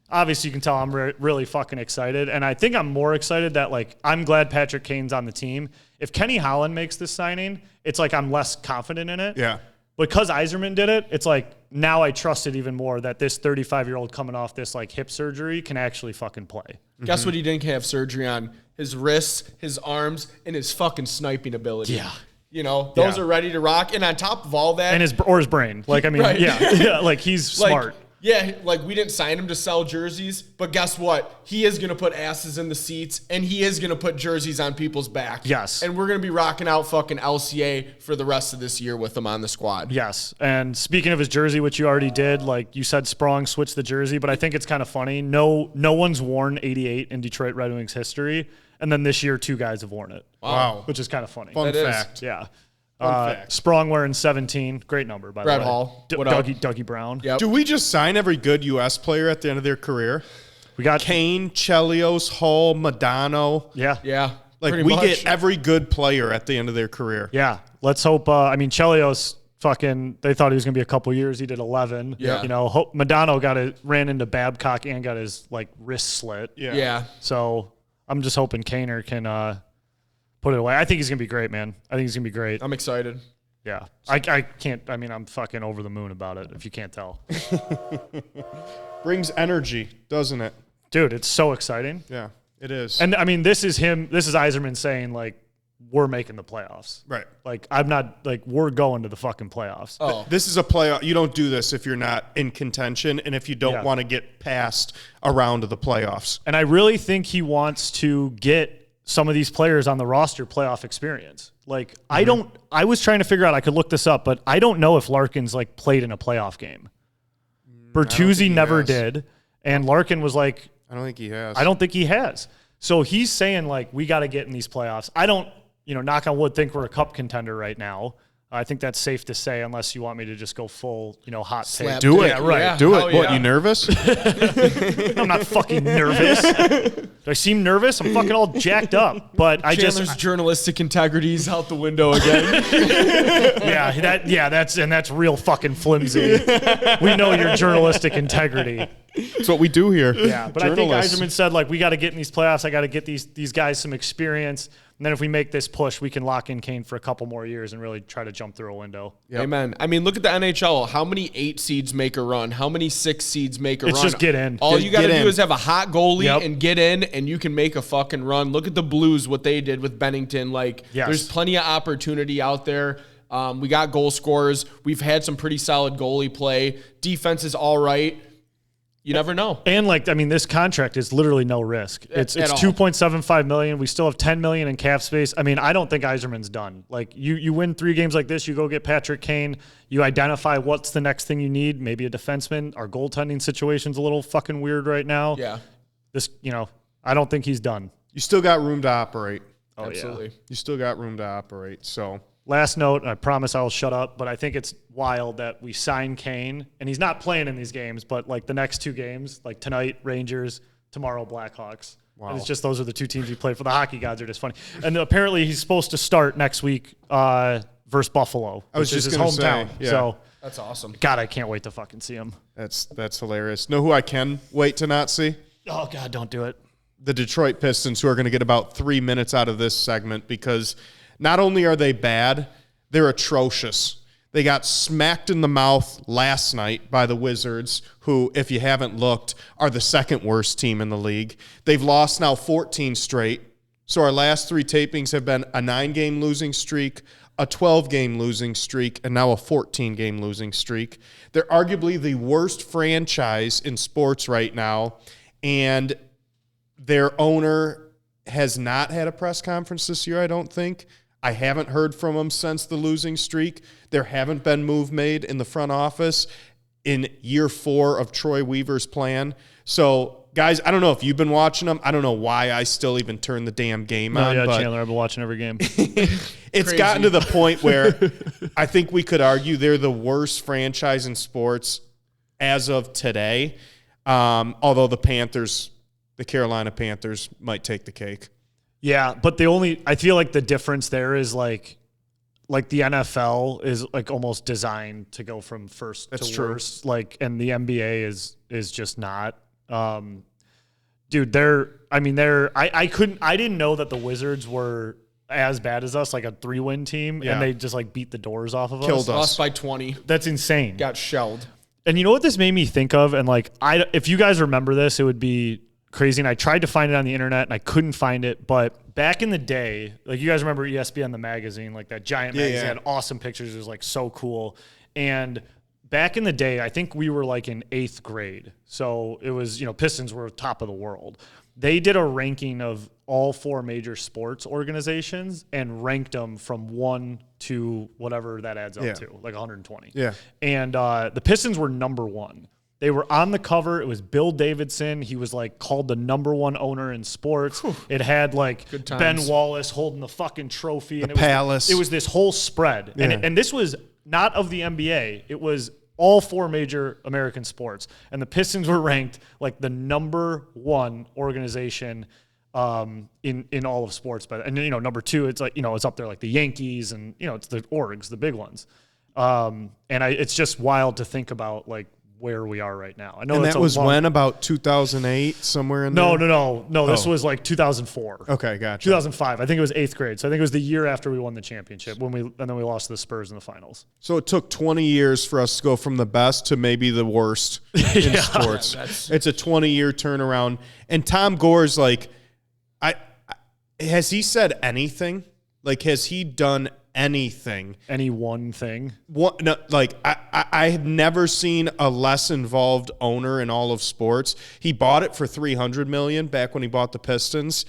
obviously you can tell I'm really fucking excited. And I think I'm more excited that like I'm glad Patrick Kane's on the team. If Kenny Holland makes this signing, it's like I'm less confident in it. Yeah. Because Yzerman did it, it's like now I trust it even more that this 35-year-old coming off this like hip surgery can actually fucking play. Guess what he didn't have surgery on? His wrists, his arms, and his fucking sniping ability. Yeah. You know, those are ready to rock. And on top of all that. And his brain. Like, I mean, right. yeah, like he's smart. Yeah, like we didn't sign him to sell jerseys, but guess what? He is going to put asses in the seats, and he is going to put jerseys on people's back. Yes. And we're going to be rocking out fucking LCA for the rest of this year with him on the squad. Yes. And speaking of his jersey, which you already did, like you said, Sprong switched the jersey, but I think it's kind of funny. No one's worn 88 in Detroit Red Wings history, and then this year 2 guys have worn it. Wow. Which is kind of funny. Fun fact. Yeah. Sprong wearing 17. Great number, by Brett the way. Hall. Dougie Brown. Yep. Do we just sign every good U.S. player at the end of their career? We got Kane, Chelios, Hull, Modano. Yeah. Yeah. Like we get every good player at the end of their career. Yeah. Let's hope. I mean, Chelios fucking. They thought he was gonna be a couple years. He did 11. Yeah. You know, Modano ran into Babcock and got his like wrist slit. Yeah. Yeah. So I'm just hoping Kaner can put it away. I think he's gonna be great, man. I think he's gonna be great. I'm excited. Yeah. I can't. I mean, I'm fucking over the moon about it. If you can't tell. Brings energy, doesn't it? Dude, it's so exciting. Yeah, it is. And I mean, this is Yzerman saying like, we're making the playoffs. Right. Like I'm not like we're going to the fucking playoffs. Oh. This is a playoff. You don't do this if you're not in contention and if you don't want to get past a round of the playoffs. And I really think he wants to get some of these players on the roster playoff experience. Like I was trying to figure out, I could look this up, but I don't know if Larkin's like played in a playoff game. Bertuzzi never did. And Larkin was like, I don't think he has. I don't think he has. So he's saying, like, we got to get in these playoffs. I don't, knock on wood, think we're a cup contender right now. I think that's safe to say, unless you want me to just go full, hot take. Do it. Yeah, right. Yeah. Do it. Hell What, yeah. you nervous? I'm not fucking nervous. Do I seem nervous? I'm fucking all jacked up. But I Chandler's journalistic integrity's out the window again. that's real fucking flimsy. We know your journalistic integrity. That's what we do here. Yeah, but I think Yzerman said, like, we got to get in these playoffs. I got to get these guys some experience. And then if we make this push, we can lock in Kane for a couple more years and really try to jump through a window. Yep. Amen. I mean, look at the NHL. How many 8 seeds make a run? How many 6 seeds make a run? It's just get in. All you got to do is have a hot goalie Yep. and get in, and you can make a fucking run. Look at the Blues, what they did with Bennington. Like, there's plenty of opportunity out there. We got goal scorers. We've had some pretty solid goalie play. Defense is all right. You never know. And this contract is literally no risk. It's $2.75 million. We still have $10 million in cap space. I mean, I don't think Yzerman's done. Like, you win 3 games like this, you go get Patrick Kane. You identify what's the next thing you need. Maybe a defenseman. Our goaltending situation's a little fucking weird right now. Yeah. This, I don't think he's done. You still got room to operate. Oh, absolutely. Yeah. You still got room to operate. So. Last note, I promise I'll shut up, but I think it's wild that we sign Kane, and he's not playing in these games, but like the next 2 games, like tonight, Rangers, tomorrow, Blackhawks. Wow. And it's just those are the 2 teams we play for. The hockey gods are just funny. And apparently he's supposed to start next week versus Buffalo, which is his hometown. Say, yeah. So that's awesome. God, I can't wait to fucking see him. That's hilarious. Know who I can wait to not see? Oh, God, don't do it. The Detroit Pistons, who are going to get about 3 minutes out of this segment because not only are they bad, they're atrocious. They got smacked in the mouth last night by the Wizards, who, if you haven't looked, are the 2nd worst team in the league. They've lost now 14 straight. So our last 3 tapings have been a 9-game losing streak, a 12-game losing streak, and now a 14-game losing streak. They're arguably the worst franchise in sports right now, and their owner has not had a press conference this year, I don't think. I haven't heard from him since the losing streak. There haven't been move made in the front office in year 4 of Troy Weaver's plan. So, guys, I don't know if you've been watching them. I don't know why I still even turn the damn game on. Yeah, but Chandler, I've been watching every game. It's gotten to the point where I think we could argue they're the worst franchise in sports as of today. Although the Carolina Panthers might take the cake. Yeah, but I feel like the difference there is like the NFL is like almost designed to go from first to worst. Like, and the NBA is just not. Dude, I didn't know that the Wizards were as bad as us, like a 3-win team, and they just like beat the doors off of us. Killed us. Lost by 20. That's insane. Got shelled. And you know what this made me think of? And like, if you guys remember this, it would be crazy. And I tried to find it on the internet and I couldn't find it. But back in the day, like, you guys remember ESPN, the magazine, like that giant magazine had awesome pictures. It was like so cool. And back in the day, I think we were like in 8th grade. So it was, Pistons were top of the world. They did a ranking of all 4 major sports organizations and ranked them from 1 to whatever that adds up to, like 120. Yeah. And the Pistons were number 1. They were on the cover. It was Bill Davidson. He was like called the number 1 owner in sports. Whew. It had like Ben Wallace holding the fucking trophy. The Palace. It was this whole spread. Yeah. And this was not of the NBA. It was all 4 major American sports. And the Pistons were ranked like the number 1 organization in all of sports. But number 2, it's like, it's up there like the Yankees and, it's the orgs, the big ones. It's just wild to think about like where we are right now. I know that was when, about 2008, somewhere in there? No. This was like 2004. Okay, gotcha. 2005. I think it was 8th grade. So I think it was the year after we won the championship and then we lost to the Spurs in the finals. So it took 20 years for us to go from the best to maybe the worst in sports. It's a 20-year turnaround. And Tom Gore's like, has he said anything? Like, has he done anything? Any one thing? I have never seen a less involved owner in all of sports. He bought it for $300 million back when he bought the Pistons.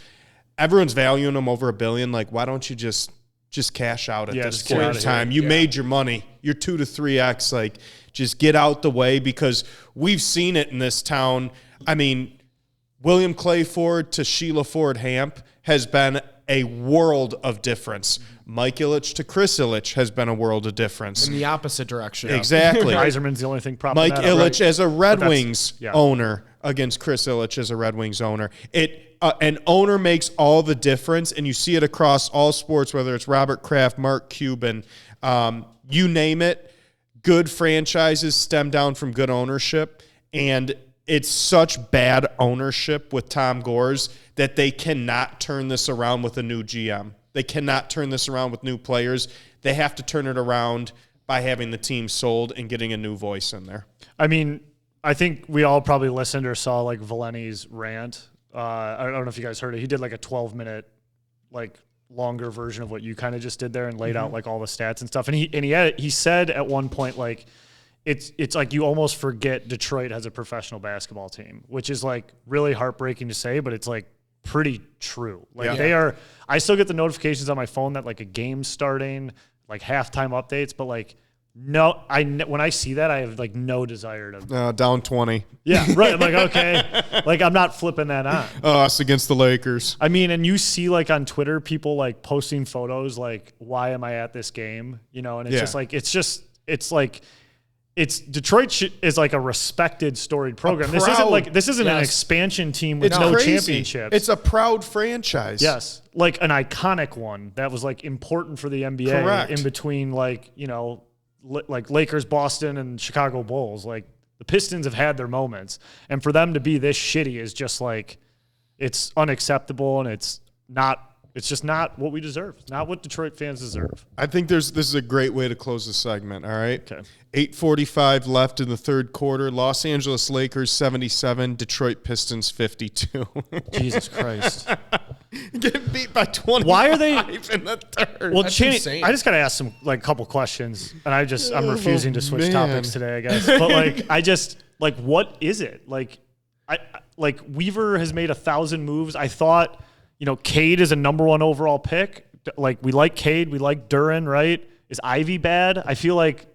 Everyone's valuing him over $1 billion. Like, why don't you just just cash out at this just get point out in of time. here. You made your money. You're 2 to 3x. Like, just get out the way, because we've seen it in this town. I mean, William Clay Ford to Sheila Ford Hamp has been a world of difference. Mike Ilitch to Chris Ilitch has been a world of difference. In the opposite direction. Exactly. Reiserman's the only thing propping Mike that up, Ilitch right? as a Red But that's- Wings yeah. owner against Chris Ilitch as a Red Wings owner. An owner makes all the difference, and you see it across all sports, whether it's Robert Kraft, Mark Cuban, you name it. Good franchises stem down from good ownership, and it's such bad ownership with Tom Gores that they cannot turn this around with a new GM. They cannot turn this around with new players. They have to turn it around by having the team sold and getting a new voice in there. I mean, I think we all probably listened or saw like Valeni's rant. I don't know if you guys heard it. He did like a 12-minute, like longer version of what you kind of just did there and laid out like all the stats and stuff. And he said at one point, like, it's like you almost forget Detroit has a professional basketball team, which is like really heartbreaking to say, but it's like pretty true. Like they are. I still get the notifications on my phone that like a game's starting, like halftime updates, but like no, when I see that, I have like no desire to Down 20. Yeah, right. I'm like, okay, like I'm not flipping that on. Us against the Lakers. I mean, and you see like on Twitter people like posting photos like, why am I at this game? You know, and it's just like it's Detroit is like a respected, storied program. This isn't an expansion team with no championships. It's a proud franchise. Yes, like an iconic one that was like important for the NBA. Correct. In between, like, you know, like Lakers, Boston, and Chicago Bulls. Like the Pistons have had their moments, and for them to be this shitty is just like it's unacceptable, and it's just not what we deserve. It's not what Detroit fans deserve. I think this is a great way to close the segment, all right? Okay. 8:45 left in the third quarter. Los Angeles Lakers 77, Detroit Pistons 52. Jesus Christ. Getting beat by 20. Why are they in the third? Well, That's Chaney, insane. I just got to ask some like couple questions, and I'm refusing to switch man. topics today, I guess. But like what is it? Like like Weaver has made 1,000 moves. I thought, you know, Cade is a number 1 overall pick. Like we like Cade, we like Duran, right? Is Ivy bad? I feel like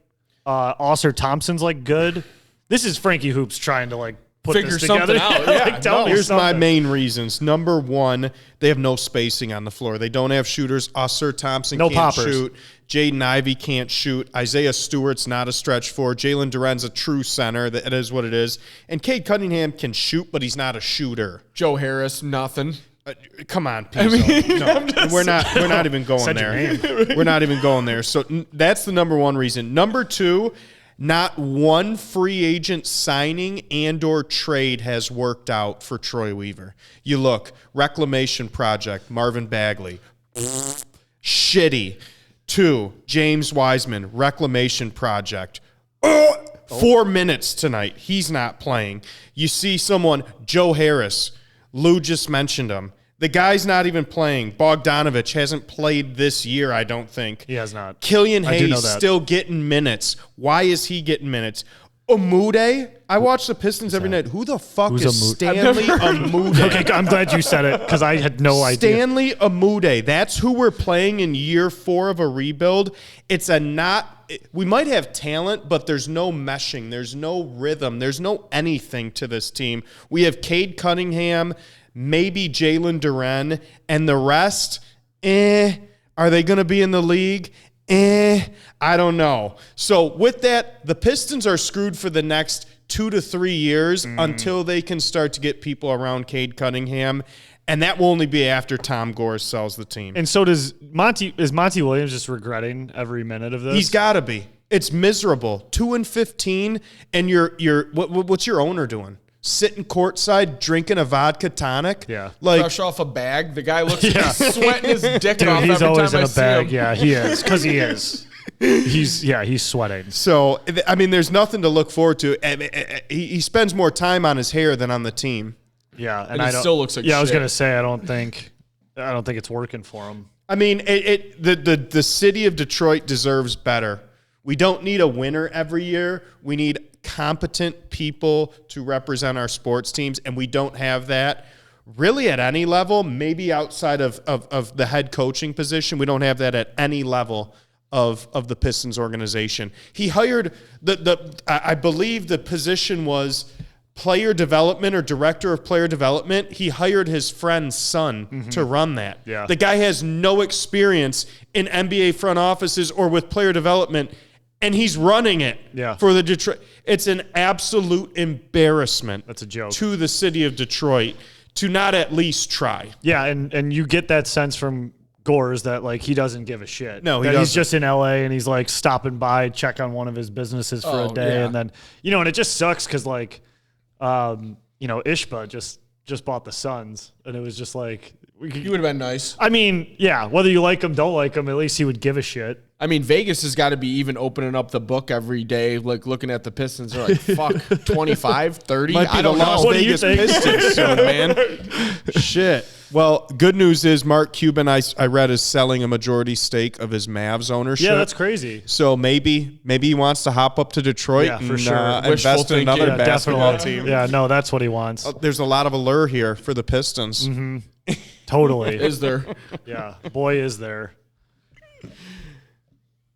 Oscar Thompson's like good. This is Frankie Hoops trying to like put Figure this together. something out. Yeah, tell me Here's my something. main reasons. Number 1, they have no spacing on the floor. They don't have shooters. Oscar Thompson No can't poppers. shoot. Jaden Ivey can't shoot. Isaiah Stewart's not a stretch four. Jalen Duren's a true center. That is what it is. And Cade Cunningham can shoot, but he's not a shooter. Joe Harris, nothing. Come on, Pizzo. No, we're not even going Said your there. We're not even going there. So that's the number 1 reason. Number 2, not one free agent signing and or trade has worked out for Troy Weaver. You look, reclamation project, Marvin Bagley, shitty. 2, James Wiseman, reclamation project. 4 minutes tonight. He's not playing. You see someone, Joe Harris. Lou just mentioned him. The guy's not even playing. Bogdanovich hasn't played this year, I don't think. He has not. Killian I do know Hayes that. still getting minutes. Why is he getting minutes? Amude? I watch the Pistons every night. Who the fuck Who's is Amude? Stanley Amude? Okay, I'm glad you said it because I had no idea. Stanley Amude. That's who we're playing in year 4 of a rebuild. We might have talent, but there's no meshing. There's no rhythm. There's no anything to this team. We have Cade Cunningham, maybe Jalen Duren, and the rest, Are they going to be in the league? I don't know. So with that, the Pistons are screwed for the next 2 to 3 years until they can start to get people around Cade Cunningham. And that will only be after Tom Gores sells the team. And so is Monty Williams just regretting every minute of this? He's got to be. It's miserable. 2-15, and what's your owner doing? Sitting courtside drinking a vodka tonic? Yeah. Like, Fresh off a bag. The guy looks like he's sweating his dick Dude, off he's every always time in I a bag. see him. Yeah, he is. Because he is. He's sweating. so, I mean, there's nothing to look forward to. He spends more time on his hair than on the team. Yeah, And he I don't, still looks like I was shit. gonna say I don't think it's working for him. I mean, the city of Detroit deserves better. We don't need a winner every year. We need competent people to represent our sports teams, and we don't have that. really at any level, maybe outside of the head coaching position. We don't have that at any level of the Pistons organization. He hired I believe the position was player development or director of player development. He hired his friend's son to run that. Yeah. The guy has no experience in NBA front offices or with player development, and he's running it for the Detroit. It's an absolute embarrassment. That's a joke. To the city of Detroit to not at least try. Yeah, and you get that sense from Gores that like he doesn't give a shit. No, he's just in LA and he's like stopping by, check on one of his businesses for a day, and then and it just sucks because like Ishba just bought the Suns, and it was just like he would have been nice. I mean, yeah, whether you like him, don't like him, at least he would give a shit. I mean, Vegas has got to be even opening up the book every day, like looking at the Pistons. They're like, fuck, 25, 30? Might be I don't the know. Las Vegas Pistons soon, man. Shit. Well, good news is Mark Cuban, I read, is selling a majority stake of his Mavs ownership. Yeah, that's crazy. So maybe he wants to hop up to Detroit and invest in another basketball team. Yeah, no, that's what he wants. There's a lot of allure here for the Pistons. Mm-hmm. Totally. Is there? Yeah, boy, is there.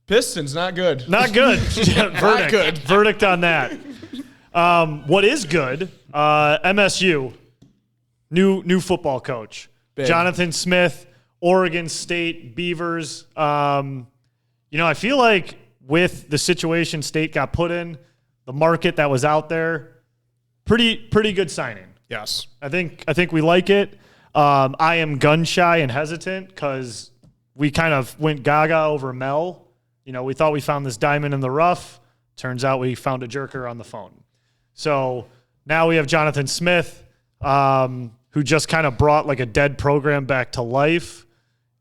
Pistons, not good. Not good. Verdict. Not good. Verdict on that. What is good, MSU, new football coach. Big. Jonathan Smith, Oregon State Beavers. I feel like with the situation State got put in, the market that was out there, pretty good signing. Yes. I think we like it. I am gun shy and hesitant because we kind of went gaga over Mel. We thought we found this diamond in the rough. Turns out we found a jerker on the phone. So now we have Jonathan Smith, who just kind of brought like a dead program back to life.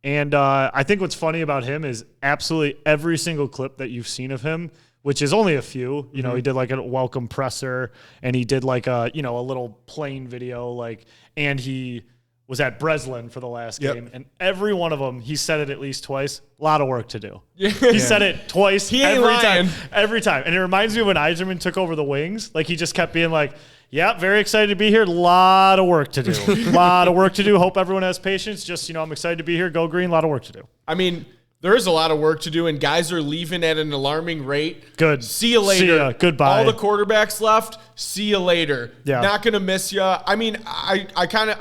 And I think what's funny about him is absolutely every single clip that you've seen of him, which is only a few. He did like a welcome presser, and he did like a little plane video, and he was at Breslin for the last game, and every one of them, he said it at least twice. A lot of work to do. He said it twice. He ain't lying. Every time. And it reminds me of when Eiserman took over the Wings. Like, he just kept being like, yeah, very excited to be here. A lot of work to do. Hope everyone has patience. Just, I'm excited to be here. Go Green. A lot of work to do. I mean, there is a lot of work to do, and guys are leaving at an alarming rate. Good. See you later. See ya. Goodbye. All the quarterbacks left. See you later. Yeah. Not gonna miss you. I mean, I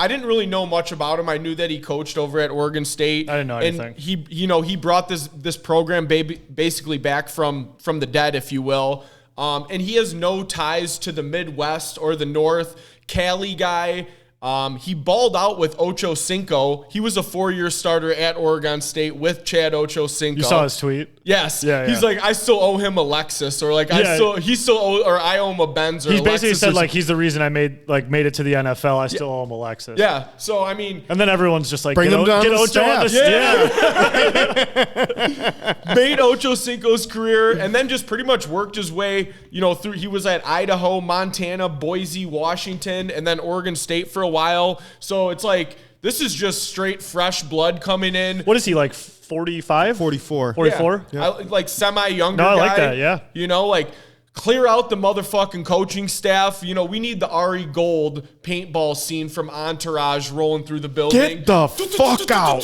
didn't really know much about him. I knew that he coached over at Oregon State. I didn't know anything. And he brought this program basically back from the dead, if you will. And he has no ties to the Midwest or the North. Cali guy. He balled out with Ocho Cinco. He was a 4-year starter at Oregon State with Chad Ocho Cinco. You saw his tweet? Yes. Yeah. He's like, I still owe him a Lexus, or like I owe him a Benz. Or He a basically Lexus said like he's the reason I made it to the NFL. I still owe him a Lexus. Yeah. So I mean, and then everyone's just like, bring them down get the Ocho on the staff. Made Ocho Cinco's career, and then just pretty much worked his way, through. He was at Idaho, Montana, Boise, Washington, and then Oregon State for a while. So it's like, this is just straight fresh blood coming in. What is he, like 45? 44. 44? Yeah. Like semi-younger guy. guy. I like that, yeah. Clear out the motherfucking coaching staff. We need the Ari Gold paintball scene from Entourage rolling through the building. Get the fuck out.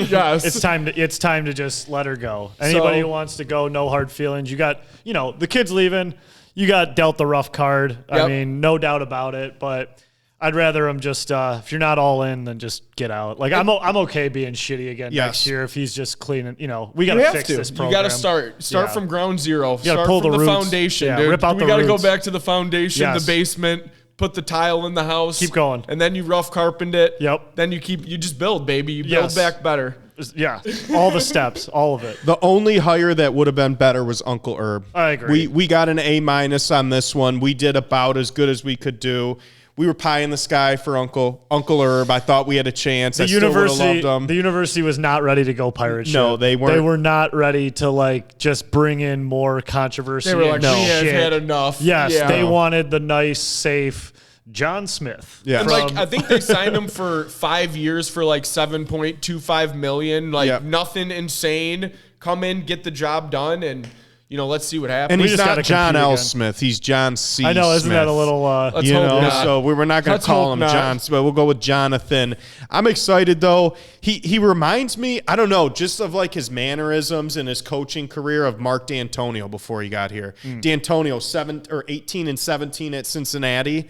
Yes. It's time to just let her go. Anybody who wants to go, no hard feelings. You got, the kid's leaving. You got dealt the rough card. Yep. I mean, no doubt about it, but I'd rather him just, if you're not all in, then just get out. Like, I'm okay being shitty again next year if he's just cleaning. We got to fix this program. You got to start from ground zero. You got to start pull from the the roots. foundation, dude. Rip out the we got to go roots. back to the foundation, Yes. the basement, put the tile in the house. Keep going. And then you rough carpet it. Yep. Then you just build, baby. You build back better. Yeah. All the steps, all of it. The only hire that would have been better was Uncle Herb. I agree. We got an A- on this one. We did about as good as we could do. We were pie in the sky for Uncle Herb. I thought we had a chance. I still would have loved them. The university was not ready to go pirate ship. No, they weren't. They were not ready to just bring in more controversy. They were like, and we have shit. had enough. Yes, Yeah. they wanted the nice, safe John Smith. Yeah. And I think they signed him for 5 years for like $7.25 million. Nothing insane. Come in, get the job done, and let's see what happens. And he's just gotta not John compete L. again. Smith. He's John C. I know, isn't Smith. that a little? Let's hope not. So we're not going to Let's call hope him not. John Smith. We'll go with Jonathan. I'm excited though. He reminds me, I don't know, just of like his mannerisms and his coaching career of Mark D'Antonio before he got here. D'Antonio 18 and 17 at Cincinnati.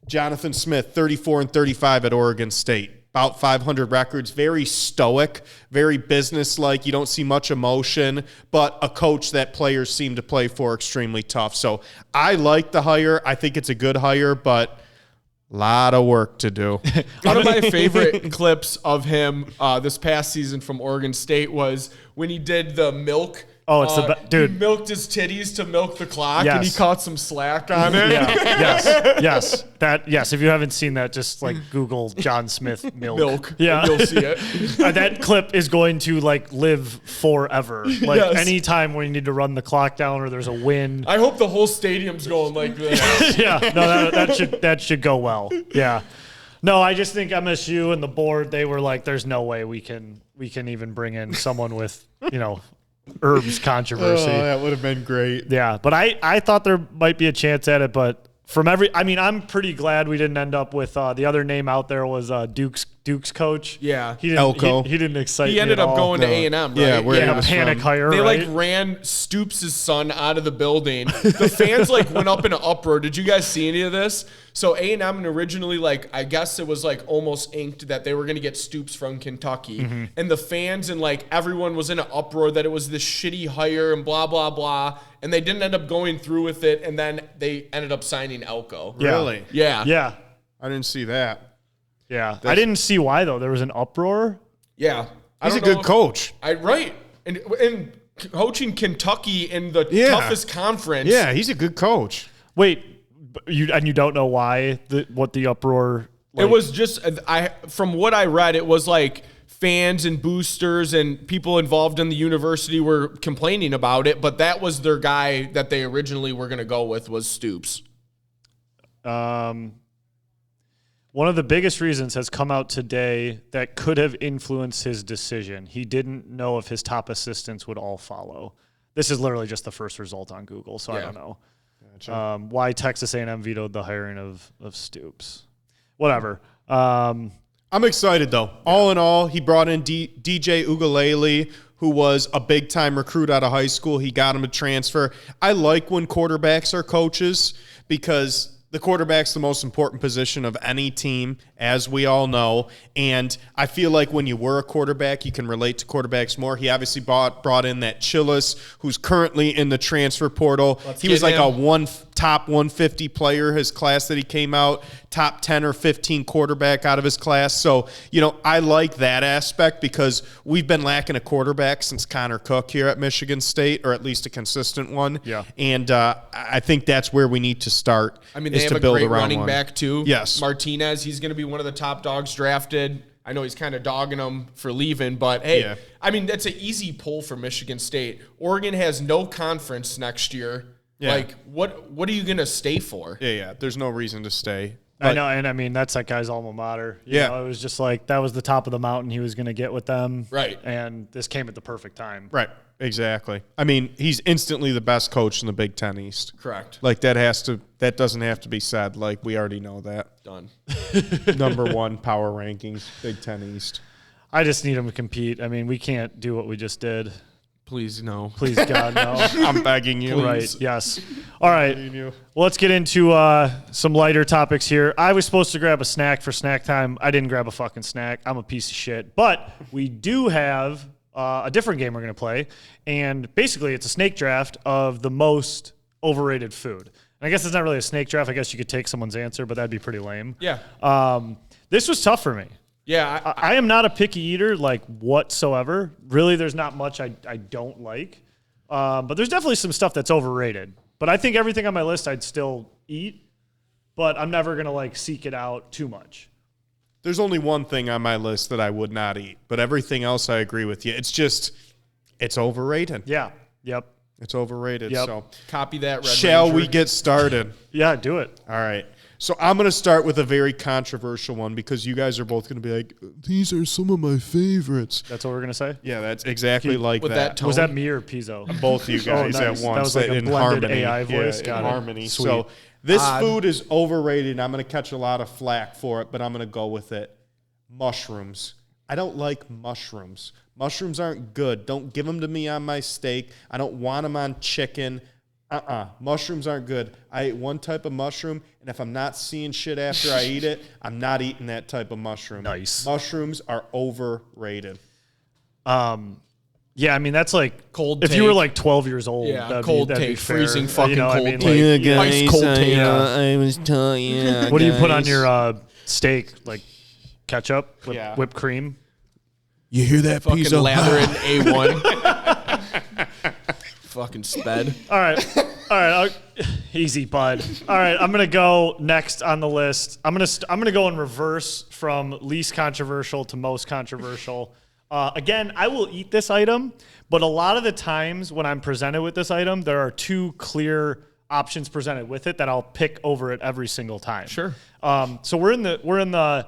Jonathan Smith 34 and 35 at Oregon State. About 500 records, very stoic, very businesslike. You don't see much emotion, but a coach that players seem to play for extremely tough. So I like the hire. I think it's a good hire, but a lot of work to do. One of my favorite clips of him this past season from Oregon State was when he did the milk. Oh, it's dude. He milked his titties to milk the clock, Yes. and he caught some slack on it. Yeah. Yes. If you haven't seen that, just like Google John Smith milk. Yeah, and you'll see it. That clip is going to like live forever. Like Yes. anytime when you need to run the clock down or there's a win. I hope the whole stadium's going like this. Yeah, no, that should go well. Yeah. No, I just think MSU and the board, they were like, there's no way we can even bring in someone with, Herb's controversy. Oh, that would have been great. Yeah, but I thought there might be a chance at it, but I'm pretty glad we didn't end up with the other name out there was Duke's coach. Yeah. He didn't, Elko. He didn't excite me He ended at up all. going to A&M, right? Yeah, where he a was panic from. hire, They right? ran Stoops' son out of the building. The fans went up in an uproar. Did you guys see any of this? So A&M originally I guess it was almost inked that they were going to get Stoops from Kentucky, and the fans and everyone was in an uproar that it was this shitty hire and blah blah blah, and they didn't end up going through with it, and then they ended up signing Elko. Yeah. Really? Yeah. Yeah. I didn't see that. Yeah. I didn't see why though. There was an uproar. Yeah. He's a good coach. Right. And coaching Kentucky in the toughest conference. Yeah, he's a good coach. Wait, you don't know why what the uproar? It was just from what I read, it was fans and boosters and people involved in the university were complaining about it, but that was their guy that they originally were going to go with was Stoops. One of the biggest reasons has come out today that could have influenced his decision. He didn't know if his top assistants would all follow. This is literally just the first result on Google, so I don't know. Gotcha. Why Texas A&M vetoed the hiring of Stoops. Whatever. I'm excited, though. All in all, he brought in DJ Ugalele, who was a big-time recruit out of high school. He got him a transfer. I like when quarterbacks are coaches because the quarterback's the most important position of any team, as we all know. And I feel like when you were a quarterback, you can relate to quarterbacks more. He obviously brought in that Chillis, who's currently in the transfer portal. He was like a top 150 player, his class that he came out, top 10 or 15 quarterback out of his class. So, I like that aspect because we've been lacking a quarterback since Connor Cook here at Michigan State, or at least a consistent one. Yeah. And I think that's where we need to start. They have a great running back, too. Yes. Martinez, he's going to be one of the top dogs drafted. I know he's kind of dogging him for leaving, but hey, yeah. That's an easy pull for Michigan State. Oregon has no conference next year. Yeah. What are you going to stay for? Yeah. There's no reason to stay. I know, and that's that guy's alma mater. You know, it was just that was the top of the mountain he was going to get with them. Right. And this came at the perfect time. Right. Exactly. He's instantly the best coach in the Big Ten East. Correct. That doesn't have to be said. We already know that. Done. Number one power rankings, Big Ten East. I just need him to compete. We can't do what we just did. Please, no. Please, God, no. I'm begging you. Right, yes. All right. Well, let's get into some lighter topics here. I was supposed to grab a snack for snack time. I didn't grab a fucking snack. I'm a piece of shit. But we do have a different game we're going to play. And basically, it's a snake draft of the most overrated food. And I guess it's not really a snake draft. I guess you could take someone's answer, but that'd be pretty lame. Yeah. This was tough for me. Yeah, I am not a picky eater whatsoever. Really, there's not much I don't like. But there's definitely some stuff that's overrated. But I think everything on my list I'd still eat, but I'm never going to seek it out too much. There's only one thing on my list that I would not eat, but everything else I agree with you. It's overrated. Yeah. Yep. It's overrated. Yep. So copy that, Red Shall Ranger. we get started? Yeah, do it. All right. So I'm going to start with a very controversial one because you guys are both going to be like, these are some of my favorites. That's what we're going to say? Yeah, that's exactly like with that. that Was that me or Pizzo? Both of you guys nice. at once. That was like a in blended harmony. AI voice. Yeah, Got in it. harmony. Sweet. So this food is overrated. I'm going to catch a lot of flack for it, but I'm going to go with it. Mushrooms. I don't like mushrooms. Mushrooms aren't good. Don't give them to me on my steak. I don't want them on chicken. Mushrooms aren't good. I ate one type of mushroom, and if I'm not seeing shit after I eat it, I'm not eating that type of mushroom. Nice. Mushrooms are overrated. Yeah, I mean, that's like Cold if take. you were like 12 years old. Yeah, that'd cold be take, fair. freezing fucking I cold mean, take. like, Ice cold take. I was telling you. what do you put on your steak? Like ketchup, Yeah. whipped cream? You hear that, Fucking Pizzo? lather in A1. Fucking sped. All right. Easy, bud. All right, I'm gonna go next on the list. I'm gonna go in reverse from least controversial to most controversial. Again, I will eat this item, but a lot of the times when I'm presented with this item, there are two clear options presented with it that I'll pick over it every single time. Sure. So we're in the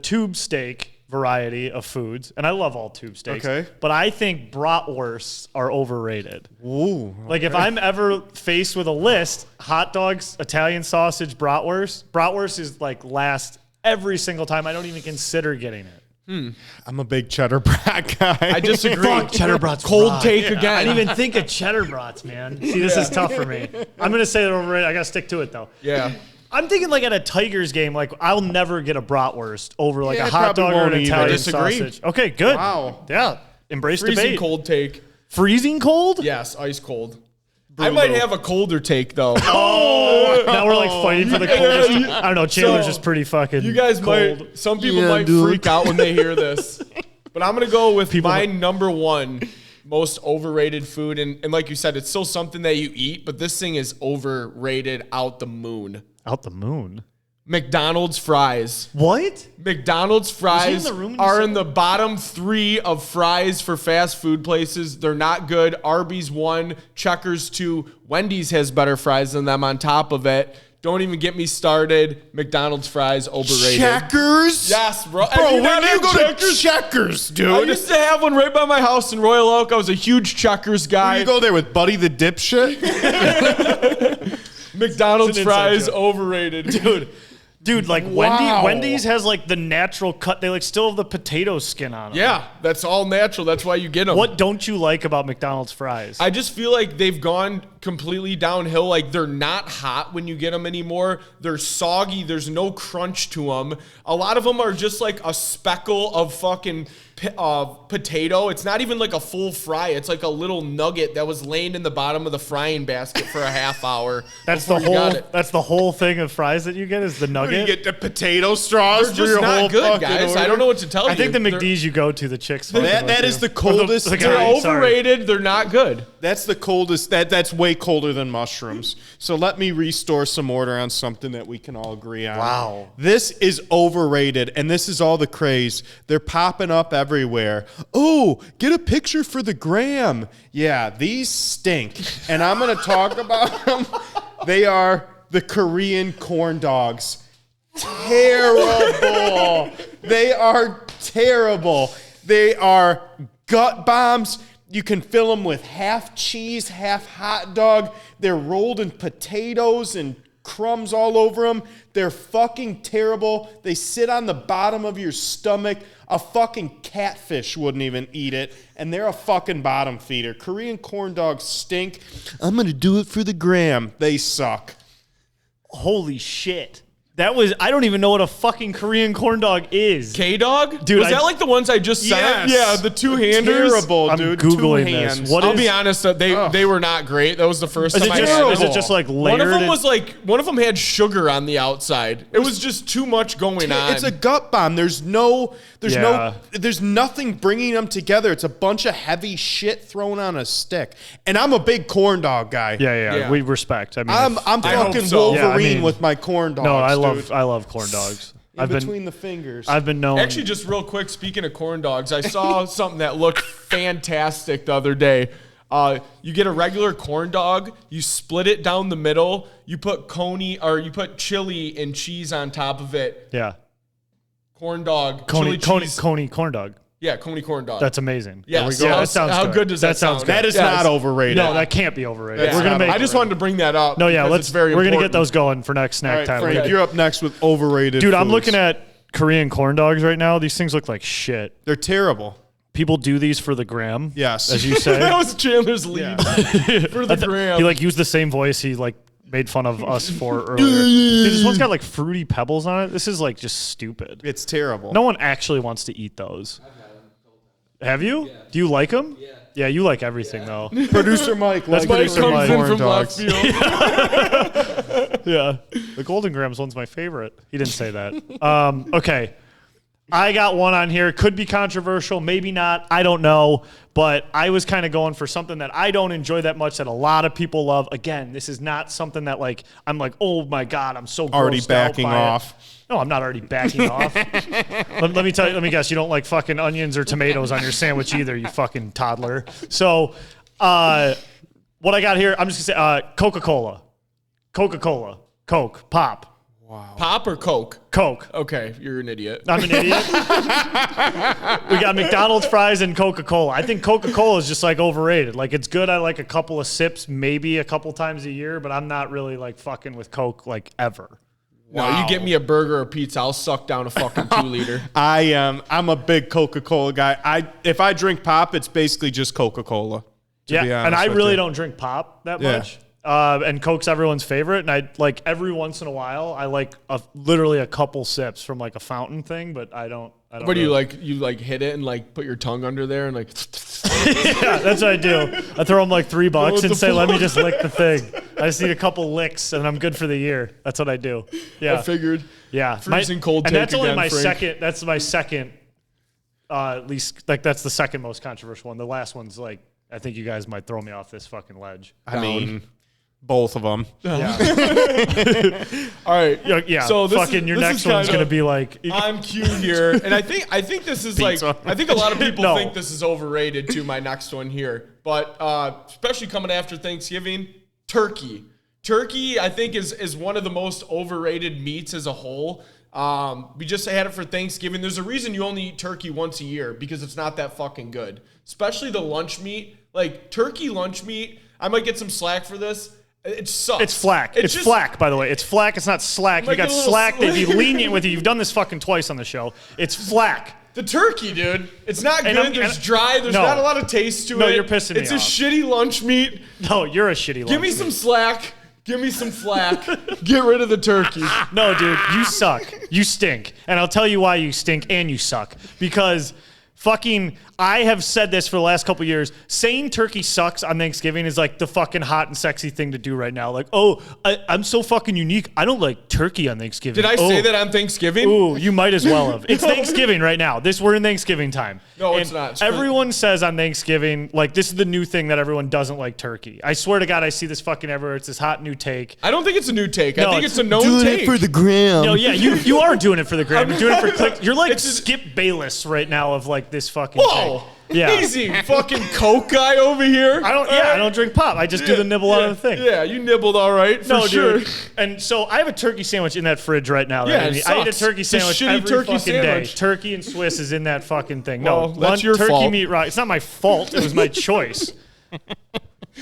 tube steak variety of foods, and I love all tube steaks. Okay. But I think bratwursts are overrated. Ooh. Like if I'm ever faced with a list, hot dogs, Italian sausage, bratwurst is like last every single time. I don't even consider getting it. I'm a big cheddar brat guy. I disagree. Fuck, cheddar brats Cold rock. take I again. didn't even think of cheddar brats, man. See, this is tough for me. I'm gonna say they're overrated. I gotta stick to it though. Yeah. I'm thinking like at a Tigers game, like I'll never get a bratwurst over like Yeah, a I hot probably dog or an won't either. Italian Disagree. sausage. Okay, good. Wow. Yeah. Embrace Freezing debate. cold take. Freezing cold? Yes, ice cold. I might have a colder take though. Oh, now we're like fighting for the coldest. I don't know. Chandler's just pretty fucking. You guys cold. might. Some people might freak out when they hear this, but I'm gonna go with my number one most overrated food, and like you said, it's still something that you eat, but this thing is overrated out the moon. Out the moon. McDonald's fries. What? McDonald's fries the room when you are said in the bottom 3 of fries for fast food places. They're not good. Arby's 1, Checkers 2, Wendy's has better fries than them on top of it. Don't even get me started. McDonald's fries overrated. Checkers? Yes, bro. Bro, Have when not do you had go to Checkers, I dude? used to have one right by my house in Royal Oak. I was a huge Checkers guy. You go there with Buddy the dipshit? McDonald's It's an inside fries joke. overrated. Dude, like Wow. Wendy's has like the natural cut. They like still have the potato skin on them. Yeah, that's all natural. That's why you get them. What don't you like about McDonald's fries? I just feel like they've gone completely downhill. Like they're not hot when you get them anymore. They're soggy. There's no crunch to them. A lot of them are just like a speckle of fucking potato. It's not even like a full fry. It's like a little nugget that was laying in the bottom of the frying basket for a half hour. That's the before you got whole. it. That's the whole thing of fries that you get is the You nugget. get the potato straws They're for just your whole not good, fucking guys. order? I don't know what to tell you. I think the They're- McD's you go to, the chicks. That is the coldest the thing. They're guy, sorry. overrated. They're not good. That's the coldest. That's way colder than mushrooms. So let me restore some order on something that we can all agree on. Wow. This is overrated, and this is all the craze. They're popping up everywhere. Oh, get a picture for the gram. Yeah, these stink. And I'm going to talk about them. They are the Korean corn dogs. Terrible. They are terrible. They are gut bombs. You can fill them with half cheese, half hot dog. They're rolled in potatoes and crumbs all over them. They're fucking terrible. They sit on the bottom of your stomach. A fucking catfish wouldn't even eat it. And they're a fucking bottom feeder. Korean corn dogs stink. I'm going to do it for the gram. They suck. Holy shit. That was. I don't even know what a fucking Korean corn dog is. K-Dog? Dude, was that like the ones I just Yes. sent? Yeah, the two-handers. Terrible, I'm dude. Googling 2 this. hands. What I'll is- be honest, they were not great. That was the first Is time it I just? had Is it. it just like layered? One of them in- was like one of them had sugar on the outside. It was just too much going on. It's a gut bomb. There's nothing bringing them together. It's a bunch of heavy shit thrown on a stick. And I'm a big corn dog guy. Yeah. Yeah. We respect. I mean, I'm I hope fucking so. Wolverine Yeah, I mean- with my corn dogs. no, I dude. love corn dogs. In between the fingers. I've been known. Actually, just real quick, speaking of corn dogs, I saw something that looked fantastic the other day. You get a regular corn dog, you split it down the middle, you put chili and cheese on top of it. Yeah. Corn dog, Coney corn dog. Yeah, Coney corn dog. That's amazing. Yeah, there we go. That sounds how good. good does that sound? Good. That is not overrated. No, that can't be overrated. Yeah. We're gonna make. I just wanted to bring that up. No, yeah, it's very we're gonna important. get those going for next snack All right, time. Frank, you're up next with overrated. Dude, foods. I'm looking at Korean corn dogs right now. These things look like shit. They're terrible. People do these for the gram. Yes. As you say. That was Chandler's lead for the gram. He like used the same voice he like made fun of us for earlier. Dude, this one's got like fruity pebbles on it. This is like just stupid. It's terrible. No one actually wants to eat those. Have you? Yeah. Do you like them? Yeah. Yeah, you like everything though. Producer Mike. That's Mike producer comes Mike. in Corn from dogs. left field. Yeah. The Golden Grams one's my favorite. He didn't say that. Okay. I got one on here. Could be controversial, maybe not. I don't know. But I was kind of going for something that I don't enjoy that much that a lot of people love. Again, this is not something that like I'm like, oh my God, I'm so Already grossed out backing by off. it. No, I'm not already backing off. Let me tell you. Let me guess. You don't like fucking onions or tomatoes on your sandwich either, you fucking toddler. So, what I got here, I'm just gonna say Coca-Cola, Coke, Pop. Wow. Pop or Coke? Coke. Okay, you're an idiot. I'm an idiot. We got McDonald's fries and Coca-Cola. I think Coca-Cola is just like overrated. Like it's good. I like a couple of sips, maybe a couple times a year, but I'm not really like fucking with Coke like ever. Wow. No, you get me a burger or pizza, I'll suck down a fucking 2-liter. I'm a big Coca-Cola guy. If I drink pop, it's basically just Coca-Cola. Yeah, and I really don't drink pop that much. And Coke's everyone's favorite, and I like every once in a while I like literally a couple sips from like a fountain thing, but I don't. What do you like? You like hit it and like put your tongue under there and like. Yeah, that's what I do. I throw them like $3 and say, "Let me just lick the thing." I just need a couple licks, and I'm good for the year. That's what I do. Yeah, I figured. Yeah, freezing cold. And that's only again, my Frank. second. That's my second. Least like that's the second most controversial one. The last one's like I think you guys might throw me off this fucking ledge. I mean. Both of them. Yeah. All right. Yeah. So this fucking your this next is one's kinda gonna be like on cue here, and I think this is like I think a lot of people think this is overrated too. My next one here, but especially coming after Thanksgiving, turkey. Turkey, I think is one of the most overrated meats as a whole. We just had it for Thanksgiving. There's a reason you only eat turkey once a year because it's not that fucking good. Especially the lunch meat, like turkey lunch meat. I might get some slack for this. It sucks. It's flack. It's just, flack, by the way. It's flack. It's not slack. You got slack. They'd be lenient with you. You've done this fucking twice on the show. It's flack. The turkey, dude. It's not good. There's dry. There's not a lot of taste to it. No, you're pissing me off. It's a shitty lunch meat. No, you're a shitty lunch meat. Give me some slack. Give me some flack. Get rid of the turkey. No, dude. You suck. You stink. And I'll tell you why you stink and you suck. Because fucking, I have said this for the last couple of years. Saying turkey sucks on Thanksgiving is like the fucking hot and sexy thing to do right now. Like, oh, I'm so fucking unique. I don't like turkey on Thanksgiving. Did I say that on Thanksgiving? Ooh, you might as well have. It's Thanksgiving right now. We're in Thanksgiving time. No, it's not. Everyone says on Thanksgiving, like, this is the new thing that everyone doesn't like turkey. I swear to God, I see this fucking everywhere. It's this hot new take. I don't think it's a new take. I think it's a known doing take. it for the gram. No, yeah, you are doing it for the gram. You're doing it for clicks. You're like Skip Bayless right now of like this fucking Whoa. thing. Yeah. Easy. Fucking Coke guy over here. I don't drink pop. I just do the nibble out of the thing. Yeah, you nibbled all right, for sure. Dude. And so I have a turkey sandwich in that fridge right now. Yeah, I eat a turkey It's a sandwich shitty every turkey fucking sandwich. day. Turkey and Swiss is in that fucking thing. Well, No, that's your turkey fault. meat rock. It's not my fault. It was my choice.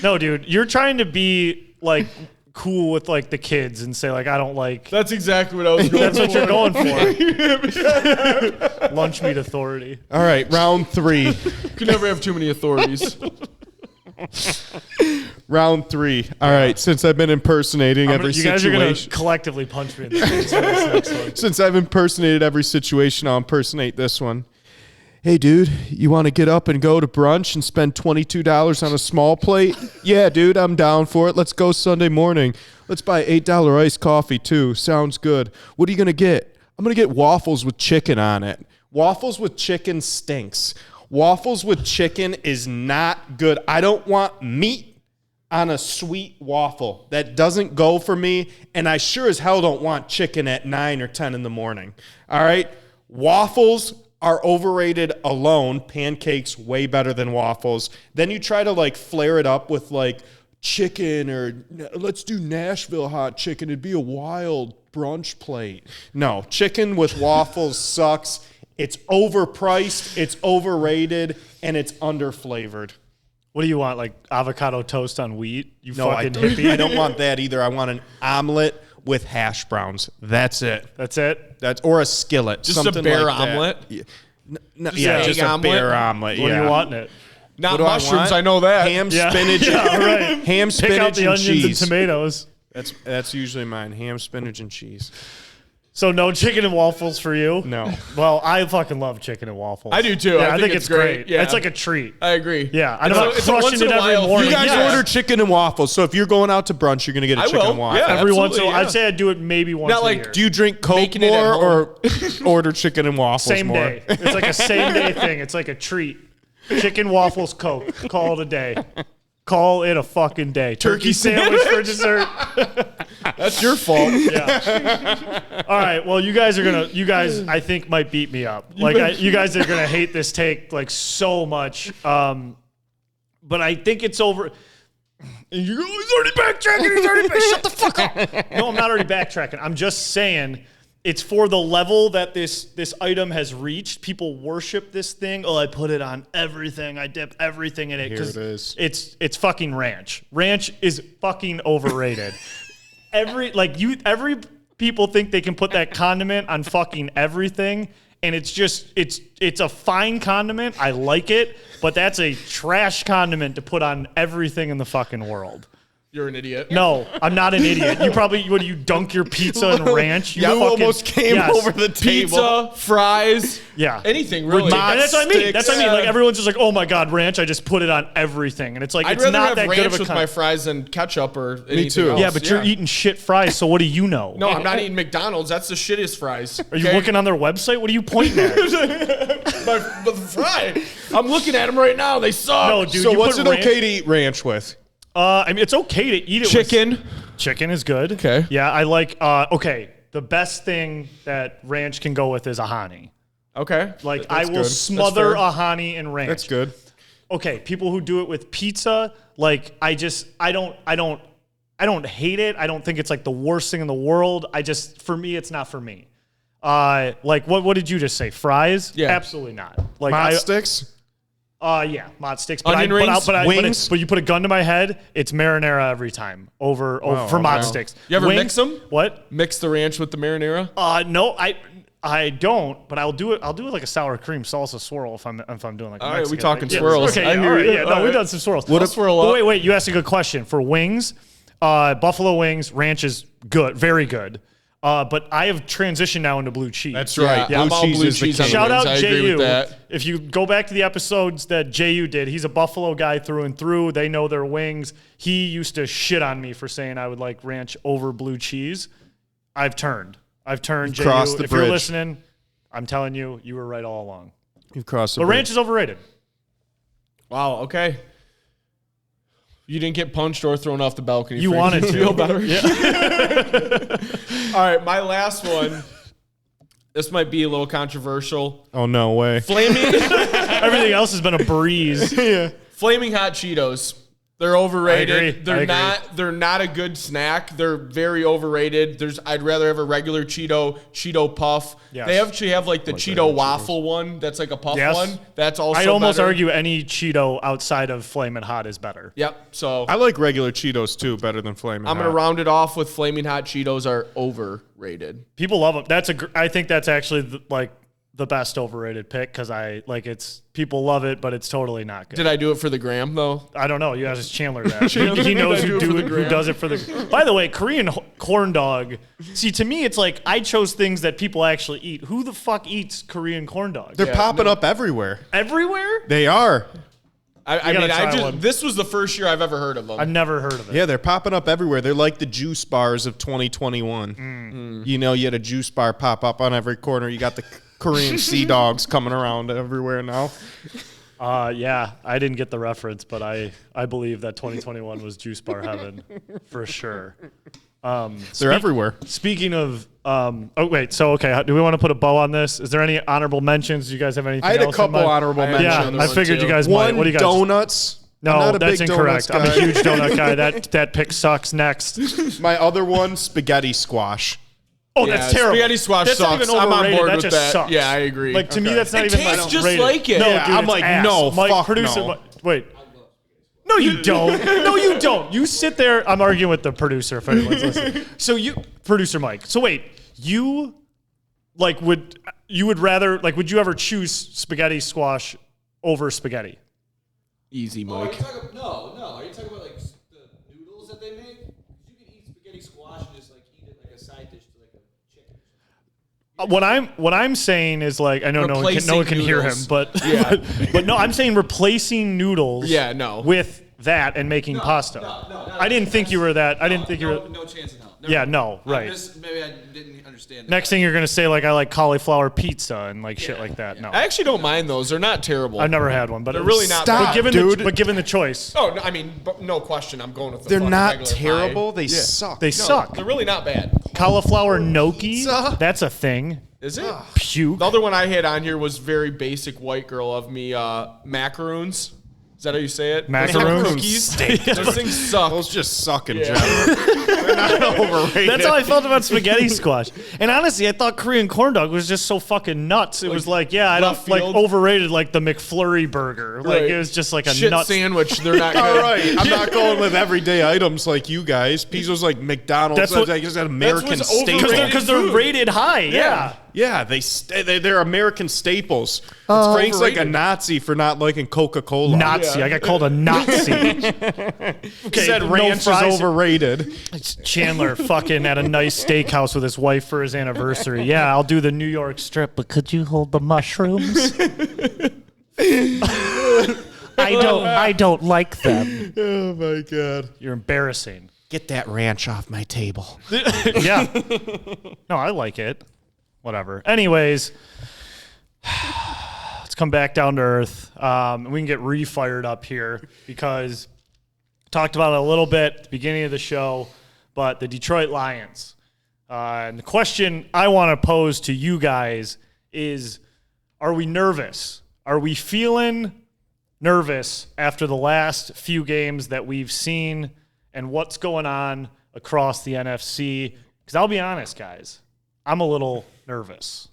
No, dude, you're trying to be like cool with like the kids and say like I don't like. That's exactly what I was going That's for. what you're going for. Lunch meat authority. All right, round 3. You can never have too many authorities. Round 3. All right, since I've been impersonating every You guys are going to situation. collectively punch me in the face for this next one. Since I've impersonated every situation, I'll impersonate this one. Hey, dude, you want to get up and go to brunch and spend $22 on a small plate? Yeah, dude, I'm down for it. Let's go Sunday morning. Let's buy $8 iced coffee, too. Sounds good. What are you going to get? I'm going to get waffles with chicken on it. Waffles with chicken stinks. Waffles with chicken is not good. I don't want meat on a sweet waffle. That doesn't go for me, and I sure as hell don't want chicken at 9 or 10 in the morning. All right? Waffles are overrated alone. Pancakes way better than waffles. Then you try to like flare it up with like chicken, or let's do Nashville hot chicken. It'd be a wild brunch plate. No, chicken with waffles sucks. It's overpriced, it's overrated, and it's underflavored. What do you want, like avocado toast on wheat? You No, fucking hippie. I don't want that either. I want an omelet with hash browns. That's it. That's it? Or a skillet. Just something a bear like that. omelet? Yeah, Just just an a egg bear omelet? omelet. What yeah. do you want in it? Not What do I mushrooms, want? I know that. Ham, Yeah. spinach, Yeah, right. ham, Pick out spinach, the and onions cheese. and tomatoes. That's usually mine. Ham, spinach, and cheese. So no chicken and waffles for you? No. Well, I fucking love chicken and waffles. I do too. Yeah, I think it's great. Yeah. It's like a treat. I agree. Yeah, I'm It's not a crushing once in it a every while morning. You guys Yeah. order chicken and waffles, so if you're going out to brunch, you're going to get a I chicken will. and waffle. Yeah. Every once in a Absolutely, while. yeah. I'd say I'd do it maybe once Not a like, year. Do you drink Coke Making it at more home. or order chicken and waffles Same more? day. It's like a same day thing. It's like a treat. Chicken, waffles, Coke. Call it a day. Call it a fucking day. Turkey sandwich for dessert. That's your fault. Yeah. All right. Well, you guys, I think, might beat me up. Like, you guys are gonna hate this take like so much. But I think it's over. And you go, he's already backtracking. He's already back. Shut the fuck up. No, I'm not already backtracking. I'm just saying it's for the level that this item has reached. People worship this thing. Oh, I put it on everything. I dip everything in it. Here it is. It's fucking ranch. Ranch is fucking overrated. Every people think they can put that condiment on fucking everything, and it's a fine condiment. I like it, but that's a trash condiment to put on everything in the fucking world. You're an idiot. No, I'm not an idiot. You probably would you dunk your pizza in ranch? You Lou almost came over the table. Pizza, fries, Yeah. anything really. And that's what I mean. That's what I mean. Yeah. Like everyone's just like, oh my god, ranch. I just put it on everything, and it's like I'd it's rather not have that ranch good of a with my fries than ketchup or anything too. else. Yeah, but you're eating shit fries. So what do you know? No, I'm not eating McDonald's. That's the shittiest fries. Are you looking on their website? What are you pointing at? But the fry. I'm looking at them right now. They suck. No, dude. So you what's put it ranch- okay to eat ranch with? I mean, it's okay to eat it Chicken. with... Chicken is good. Okay. Yeah, I like... okay, the best thing that ranch can go with is a honey. Okay. Like, That's I will good. smother That's fair. a honey in ranch. That's good. Okay, people who do it with pizza, like, I don't hate it. I don't think it's, like, the worst thing in the world. For me, it's not for me. Like, what did you just say? Fries? Yeah. Absolutely not. Like, Hot sticks? Yeah, mott sticks. Onion rings? Wings? But you put a gun to my head, it's marinara every time for mott sticks. You ever Wings- mix them? What? Mix the ranch with the marinara? No, I don't. But I'll do it. I'll do it like a sour cream salsa swirl if I'm doing like. All right, we Mexican talking thing. swirls. Okay, I yeah, hear all right, you. yeah. All No, right. we've done some swirls. What a swirl But up. wait. You asked a good question for wings. Buffalo wings, ranch is good, very good. But I have transitioned now into blue cheese. That's right. Yeah, I'm all blue is the cheese on king. Shout wings. out I agree with JU. that. If you go back to the episodes that JU did, he's a Buffalo guy through and through. They know their wings. He used to shit on me for saying I would like ranch over blue cheese. I've turned. JU. crossed the If you're bridge. listening, I'm telling you, you were right all along. You've crossed the But bridge. ranch is overrated. Wow, okay. You didn't get punched or thrown off the balcony. You Frank. wanted to. Feel better? Yeah. All right, my last one. This might be a little controversial. Oh, no way. Flaming Everything else has been a breeze. Flaming hot Cheetos. They're overrated. I agree. They're not a good snack. They're very overrated. I'd rather have a regular Cheeto puff. Yes. They actually have like the Cheeto waffle one that's like a puff Yes. one. That's also I'd almost better. argue any Cheeto outside of Flamin' Hot is better. Yep. So I like regular Cheetos, too, better than Flamin' I'm Hot. going to round it off with Flaming Hot Cheetos are overrated. People love them. I think that's actually the best overrated pick because people love it, but it's totally not good. Did I do it for the gram though? I don't know. You guys Chandler that. Chandler, he knows did I do it for the who gram? does it for the. By the way, Korean corn dog. See, to me, it's like I chose things that people actually eat. Who the fuck eats Korean corn dog? They're popping up everywhere. Everywhere. They are. I gotta try one. this was the first year I've ever heard of them. I've never heard of it. Yeah, they're popping up everywhere. They're like the juice bars of 2021. You know, you had a juice bar pop up on every corner. You got the Korean sea dogs coming around everywhere now. Yeah, I didn't get the reference, but I believe that 2021 was juice bar heaven for sure. They're everywhere. Speaking of, do we want to put a bow on this? Is there any honorable mentions? Do you guys have anything I had else a couple honorable mentions. Yeah, I figured you guys might. One, What do you guys? donuts. No, that's incorrect. I'm a huge donut guy. That pick sucks. Next. My other one, spaghetti squash. Oh, that's terrible. Spaghetti squash that's sucks. Not even I'm on overrated. board That with just that. sucks. Yeah, I agree. Like to me, that's not it even tastes just rated. like it. No, Yeah, dude, I'm it's like, ass. no, Mike, fuck producer, no. Wait. No, you don't. No, you don't. You sit there. I'm arguing with the producer. If anyone's listening. So producer Mike. So wait, you would rather would you ever choose spaghetti squash over spaghetti? Easy, Oh, Mike. no. Are you talking about like the noodles that they make? You can eat spaghetti squash and just like eat it like a side dish to like a chicken. What I'm saying is I know no one can hear him, noodles. but Yeah. but no, I'm saying replacing noodles. Yeah, no. With that and making pasta. I didn't think you were that. I didn't think you were. No chance in hell. Yeah, no, right. Maybe I didn't understand that. Next thing you're gonna say I like cauliflower pizza and shit like that. No, I actually don't mind those. They're not terrible. I've never had one, but They're really not Stop, bad. But given the choice, Oh, no, I mean, no question. I'm going with the They're fucking not regular terrible. pie. They suck. they No, suck. They're really not bad. Cauliflower gnocchi, Pizza. that's a thing. Is it? Puke. The other one I had on here was very basic white girl of me, macaroons. Is that how you say it? Macaroons? Cookies. Those things suck. Those just suck in Yeah. general. They're not overrated. That's how I felt about spaghetti squash. And honestly, I thought Korean corn dog was just so fucking nuts. It was I don't left field? overrated like the McFlurry burger. Right. It was just like a shit nut sandwich. They're not good. All right, I'm not going with everyday items like you guys. Pizza's like McDonald's. That's what- I guess an American what's staple. overrated. because they're food. rated high. Yeah. Yeah, they're American staples. Frank's like a overrated. Nazi for not liking Coca-Cola. Nazi. Yeah. I got called a Nazi. He said no ranch is fries. overrated. Chandler fucking at a nice steakhouse with his wife for his anniversary. Yeah, I'll do the New York strip, but could you hold the mushrooms? I don't like them. Oh my god! You're embarrassing. Get that ranch off my table. Yeah. No, I like it. Whatever. Anyways, let's come back down to earth. We can get refired up here because talked about it a little bit at the beginning of the show, but the Detroit Lions. And the question I want to pose to you guys is, are we nervous? Are we feeling nervous after the last few games that we've seen and what's going on across the NFC? Because I'll be honest, guys, I'm a little nervous.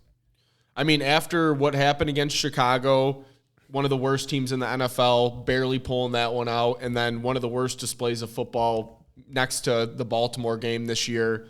I mean, after what happened against Chicago, one of the worst teams in the NFL, barely pulling that one out, and then one of the worst displays of football next to the Baltimore game this year,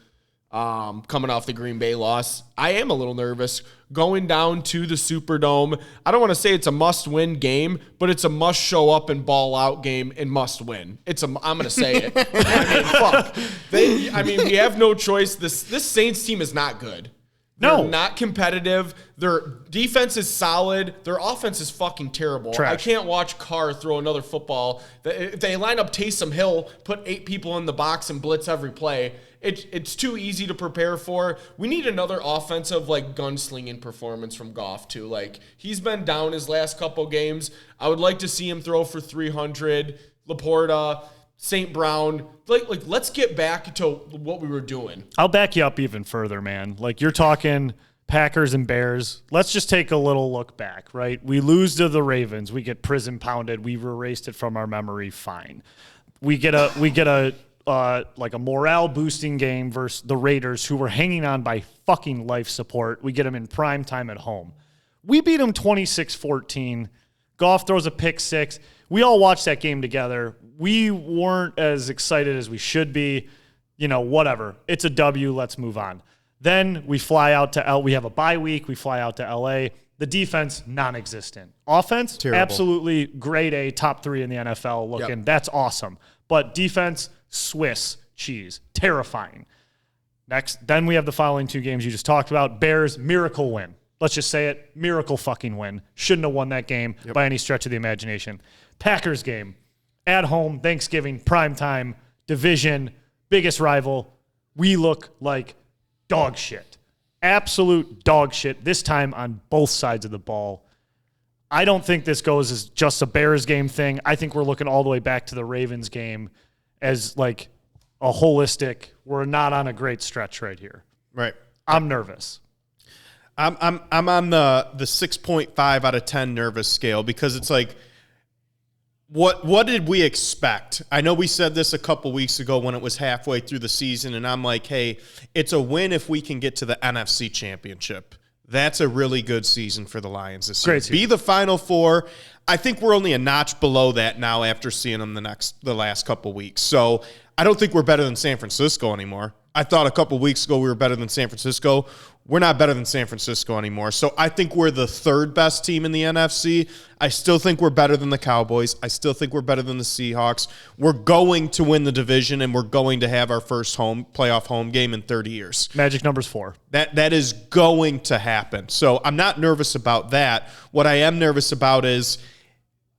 coming off the Green Bay loss, I am a little nervous. Going down to the Superdome, I don't want to say it's a must-win game, but it's a must-show-up and ball-out game and must-win. I'm going to say it. Fuck. We have no choice. This Saints team is not good. No. They're not competitive. Their defense is solid. Their offense is fucking terrible. Trash. I can't watch Carr throw another football. If they line up Taysom Hill, put 8 people in the box and blitz every play, it's too easy to prepare for. We need another offensive gunslinging performance from Goff too. He's been down his last couple games. I would like to see him throw for 300. Laporta, St. Brown, let's get back to what we were doing. I'll back you up even further, man. You're talking Packers and Bears. Let's just take a little look back, right? We lose to the Ravens. We get prison pounded. We've erased it from our memory. Fine. We get a morale boosting game versus the Raiders, who were hanging on by fucking life support. We get them in prime time at home. We beat them 26-14. Goff throws a pick six. We all watched that game together. We weren't as excited as we should be. Whatever. It's a W. Let's move on. Then we fly out to we have a bye week. We fly out to LA. The defense, non-existent. Offense, Terrible. absolutely grade A, top 3 in the NFL looking. Yep. That's awesome. But defense, Swiss cheese. Terrifying. Next, then we have the following 2 games you just talked about. Bears, miracle win. Let's just say it. Miracle fucking win. Shouldn't have won that game by any stretch of the imagination. Packers game. At home, Thanksgiving, prime time, division, biggest rival. We look like dog shit. Absolute dog shit, this time on both sides of the ball. I don't think this goes as just a Bears game thing. I think we're looking all the way back to the Ravens game as a holistic, we're not on a great stretch right here. Right. I'm nervous. I'm on the 6.5 out of 10 nervous scale because it's like, what did we expect? I know we said this a couple weeks ago when it was halfway through the season, and I'm like, hey, it's a win if we can get to the NFC Championship. That's a really good season for the Lions this year. Be the Final Four. I think we're only a notch below that now after seeing them the last couple weeks. So I don't think we're better than San Francisco anymore. I thought a couple weeks ago we were better than San Francisco. We're not better than San Francisco anymore. So I think we're the third best team in the NFC. I still think we're better than the Cowboys. I still think we're better than the Seahawks. We're going to win the division, and we're going to have our first playoff home game in 30 years. Magic number's 4. That is going to happen. So I'm not nervous about that. What I am nervous about is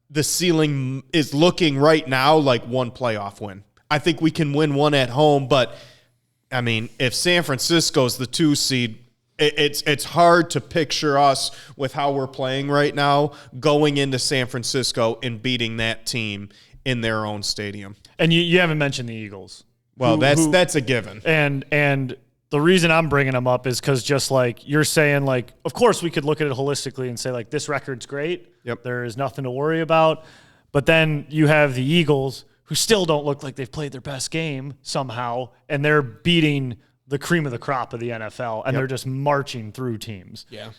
the ceiling is looking right now like one playoff win. I think we can win one at home, but I mean, if San Francisco's the 2 seed, it's hard to picture us with how we're playing right now going into San Francisco and beating that team in their own stadium. And you haven't mentioned the Eagles. Well, that's a given. And the reason I'm bringing them up is because just like you're saying, like, of course we could look at it holistically and say, like, this record's great. Yep. There is nothing to worry about. But then you have the Eagles, who still don't look like they've played their best game somehow, and they're beating the cream of the crop of the NFL, and they're just marching through teams. Yeah.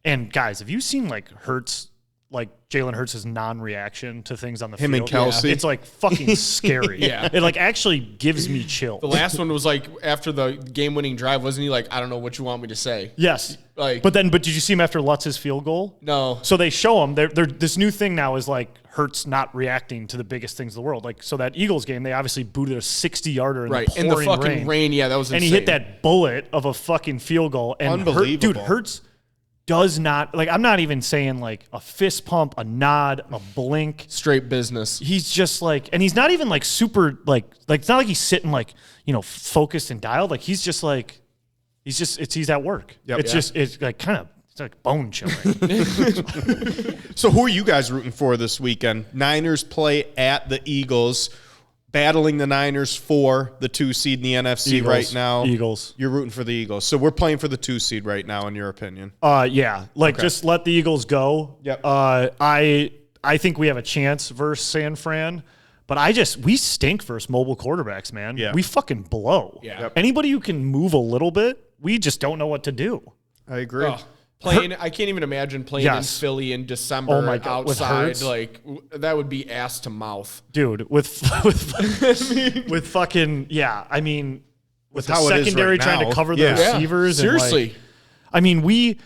And guys, have you seen like Hurts, like Jalen Hurts' non-reaction to things on the field? Him and Kelsey. It's like fucking scary. Yeah. It like actually gives me chills. The last one was like after the game-winning drive, wasn't he like, I don't know what you want me to say? Yes. Like, But did you see him after Lutz's field goal? No. So they show him. They're this new thing now is like Hurts not reacting to the biggest things in the world. Like, so that Eagles game, they obviously booted a 60-yarder in the pouring in the fucking rain. Yeah, that was insane. And he hit that bullet of a fucking field goal. And unbelievable. Hurts does not, like, I'm not even saying like a fist pump, a nod, a blink. Straight business. He's just like, and he's not even like super, like it's not like he's sitting like, focused and dialed. Like, he's just like, he's at work. Yep. It's like kind of, it's like bone chilling. So who are you guys rooting for this weekend? Niners play at the Eagles, battling the Niners for the 2 seed in the NFC Eagles. right now. Eagles. You're rooting for the Eagles. So we're playing for the 2 seed right now, in your opinion. Yeah. Like, just let the Eagles go. Yep. I think we have a chance versus San Fran, but we stink versus mobile quarterbacks, man. Yeah. We fucking blow. Yeah. Yep. Anybody who can move a little bit, we just don't know what to do. I agree. Oh, I can't even imagine playing in Philly in December Oh my God, with outside. Hurts? Like, that would be ass to mouth. Dude, with fucking, yeah, I mean, with the how it is secondary right trying now. to cover the Yeah. receivers. And Seriously. like, I mean,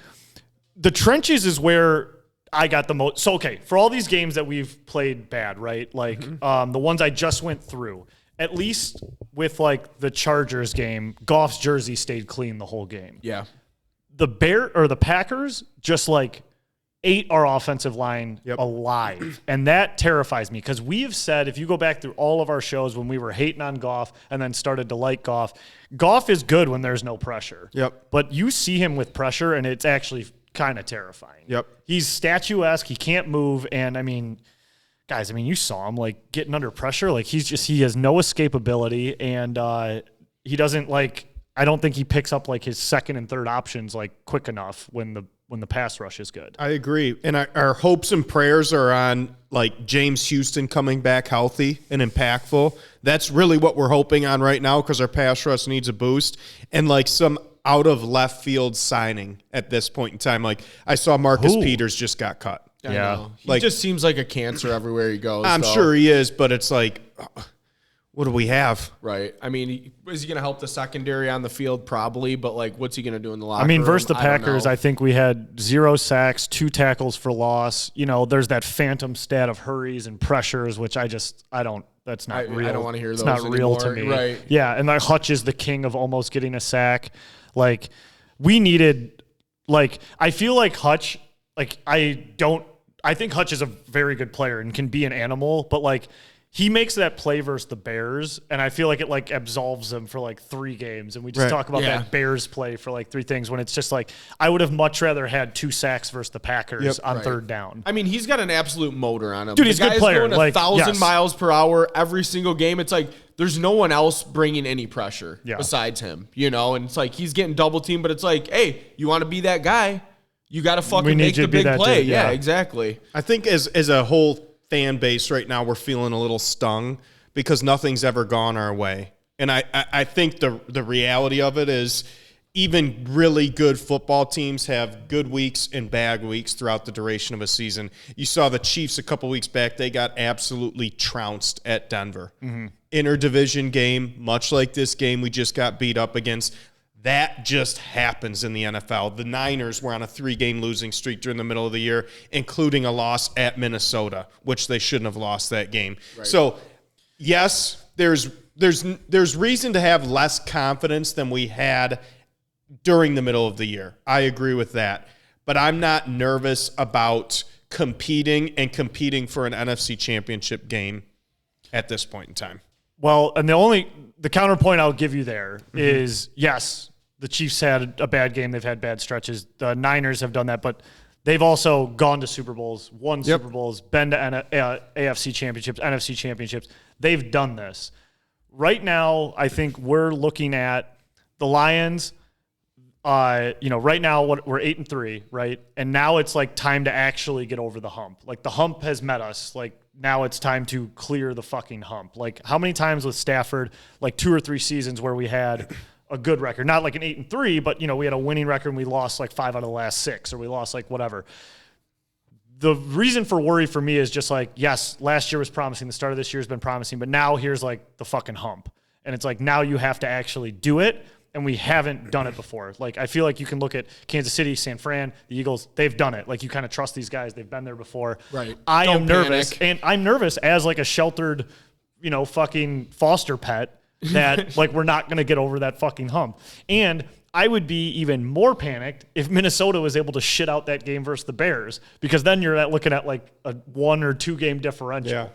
the trenches is where I got the most. So, okay, for all these games that we've played bad, right? Like, the ones I just went through, at least with like the Chargers game, Goff's jersey stayed clean the whole game. Yeah. The Packers just like ate our offensive line alive. And that terrifies me because we have said, if you go back through all of our shows when we were hating on Goff and then started to like Goff is good when there's no pressure. Yep. But you see him with pressure and it's actually kind of terrifying. Yep. He's statuesque. He can't move. And I mean, guys, you saw him like getting under pressure. Like he has no escapability and he doesn't like, I don't think he picks up like his second and third options like quick enough when the pass rush is good. I agree. And our hopes and prayers are on like James Houston coming back healthy and impactful. That's really what we're hoping on right now because our pass rush needs a boost. And like some out of left field signing at this point in time. Like I saw Marcus Peters just got cut. I Yeah. know. He just seems like a cancer everywhere he goes. I'm sure he is, but it's like, what do we have? Right. I mean, is he going to help the secondary on the field? Probably, but like, what's he going to do in the locker room? Versus the I don't Packers, know. I think we had 0 sacks, 2 tackles for loss. There's that phantom stat of hurries and pressures, which that's not real. I don't want to hear it's those not real anymore. to me. Right. Yeah, and like Hutch is the king of almost getting a sack. Like, we needed, like, I feel like Hutch, like, I think Hutch is a very good player and can be an animal, but like, he makes that play versus the Bears, and I feel like it like absolves them for like 3 games. And we just talk about that Bears play for like 3 things when it's just like I would have much rather had 2 sacks versus the Packers on 3rd down. I mean, he's got an absolute motor on him. Dude, he's a good player. Going 1,000 miles per hour every single game. It's like there's no one else bringing any pressure besides him, you know? And it's like he's getting double teamed, but it's like, hey, you want to be that guy? You got to fucking make the big play. Dude, yeah, exactly. I think as a whole fan base right now, we're feeling a little stung because nothing's ever gone our way. And I think the reality of it is even really good football teams have good weeks and bad weeks throughout the duration of a season. You saw the Chiefs a couple weeks back. They got absolutely trounced at Denver. Interdivision game, much like this game we just got beat up against. That just happens in the NFL. The Niners were on a 3-game losing streak during the middle of the year, including a loss at Minnesota, which they shouldn't have lost that game. Right. So, yes, there's reason to have less confidence than we had during the middle of the year. I agree with that. But I'm not nervous about competing for an NFC championship game at this point in time. Well, and the counterpoint I'll give you there is, yes, the Chiefs had a bad game. They've had bad stretches. The Niners have done that, but they've also gone to Super Bowls, won Super Bowls, been to AFC championships, NFC championships. They've done this. Right now, I think we're looking at the Lions. Right now we're 8-3, right? And now it's like time to actually get over the hump. Like the hump has met us. Like now it's time to clear the fucking hump. Like how many times with Stafford, like 2 or 3 seasons where we had a good record, not like an 8-3, but we had a winning record and we lost like 5 out of the last 6, or we lost like whatever. The reason for worry for me is just like, yes, last year was promising. The start of this year has been promising, but now here's like the fucking hump. And it's like, now you have to actually do it. And we haven't done it before. Like, I feel like you can look at Kansas City, San Fran, the Eagles. They've done it. Like, you kind of trust these guys. They've been there before. Right. I am nervous. And I'm nervous as, like, a sheltered, fucking foster pet that, like, we're not going to get over that fucking hump. And I would be even more panicked if Minnesota was able to shit out that game versus the Bears, because then you're looking at, like, a 1 or 2 game differential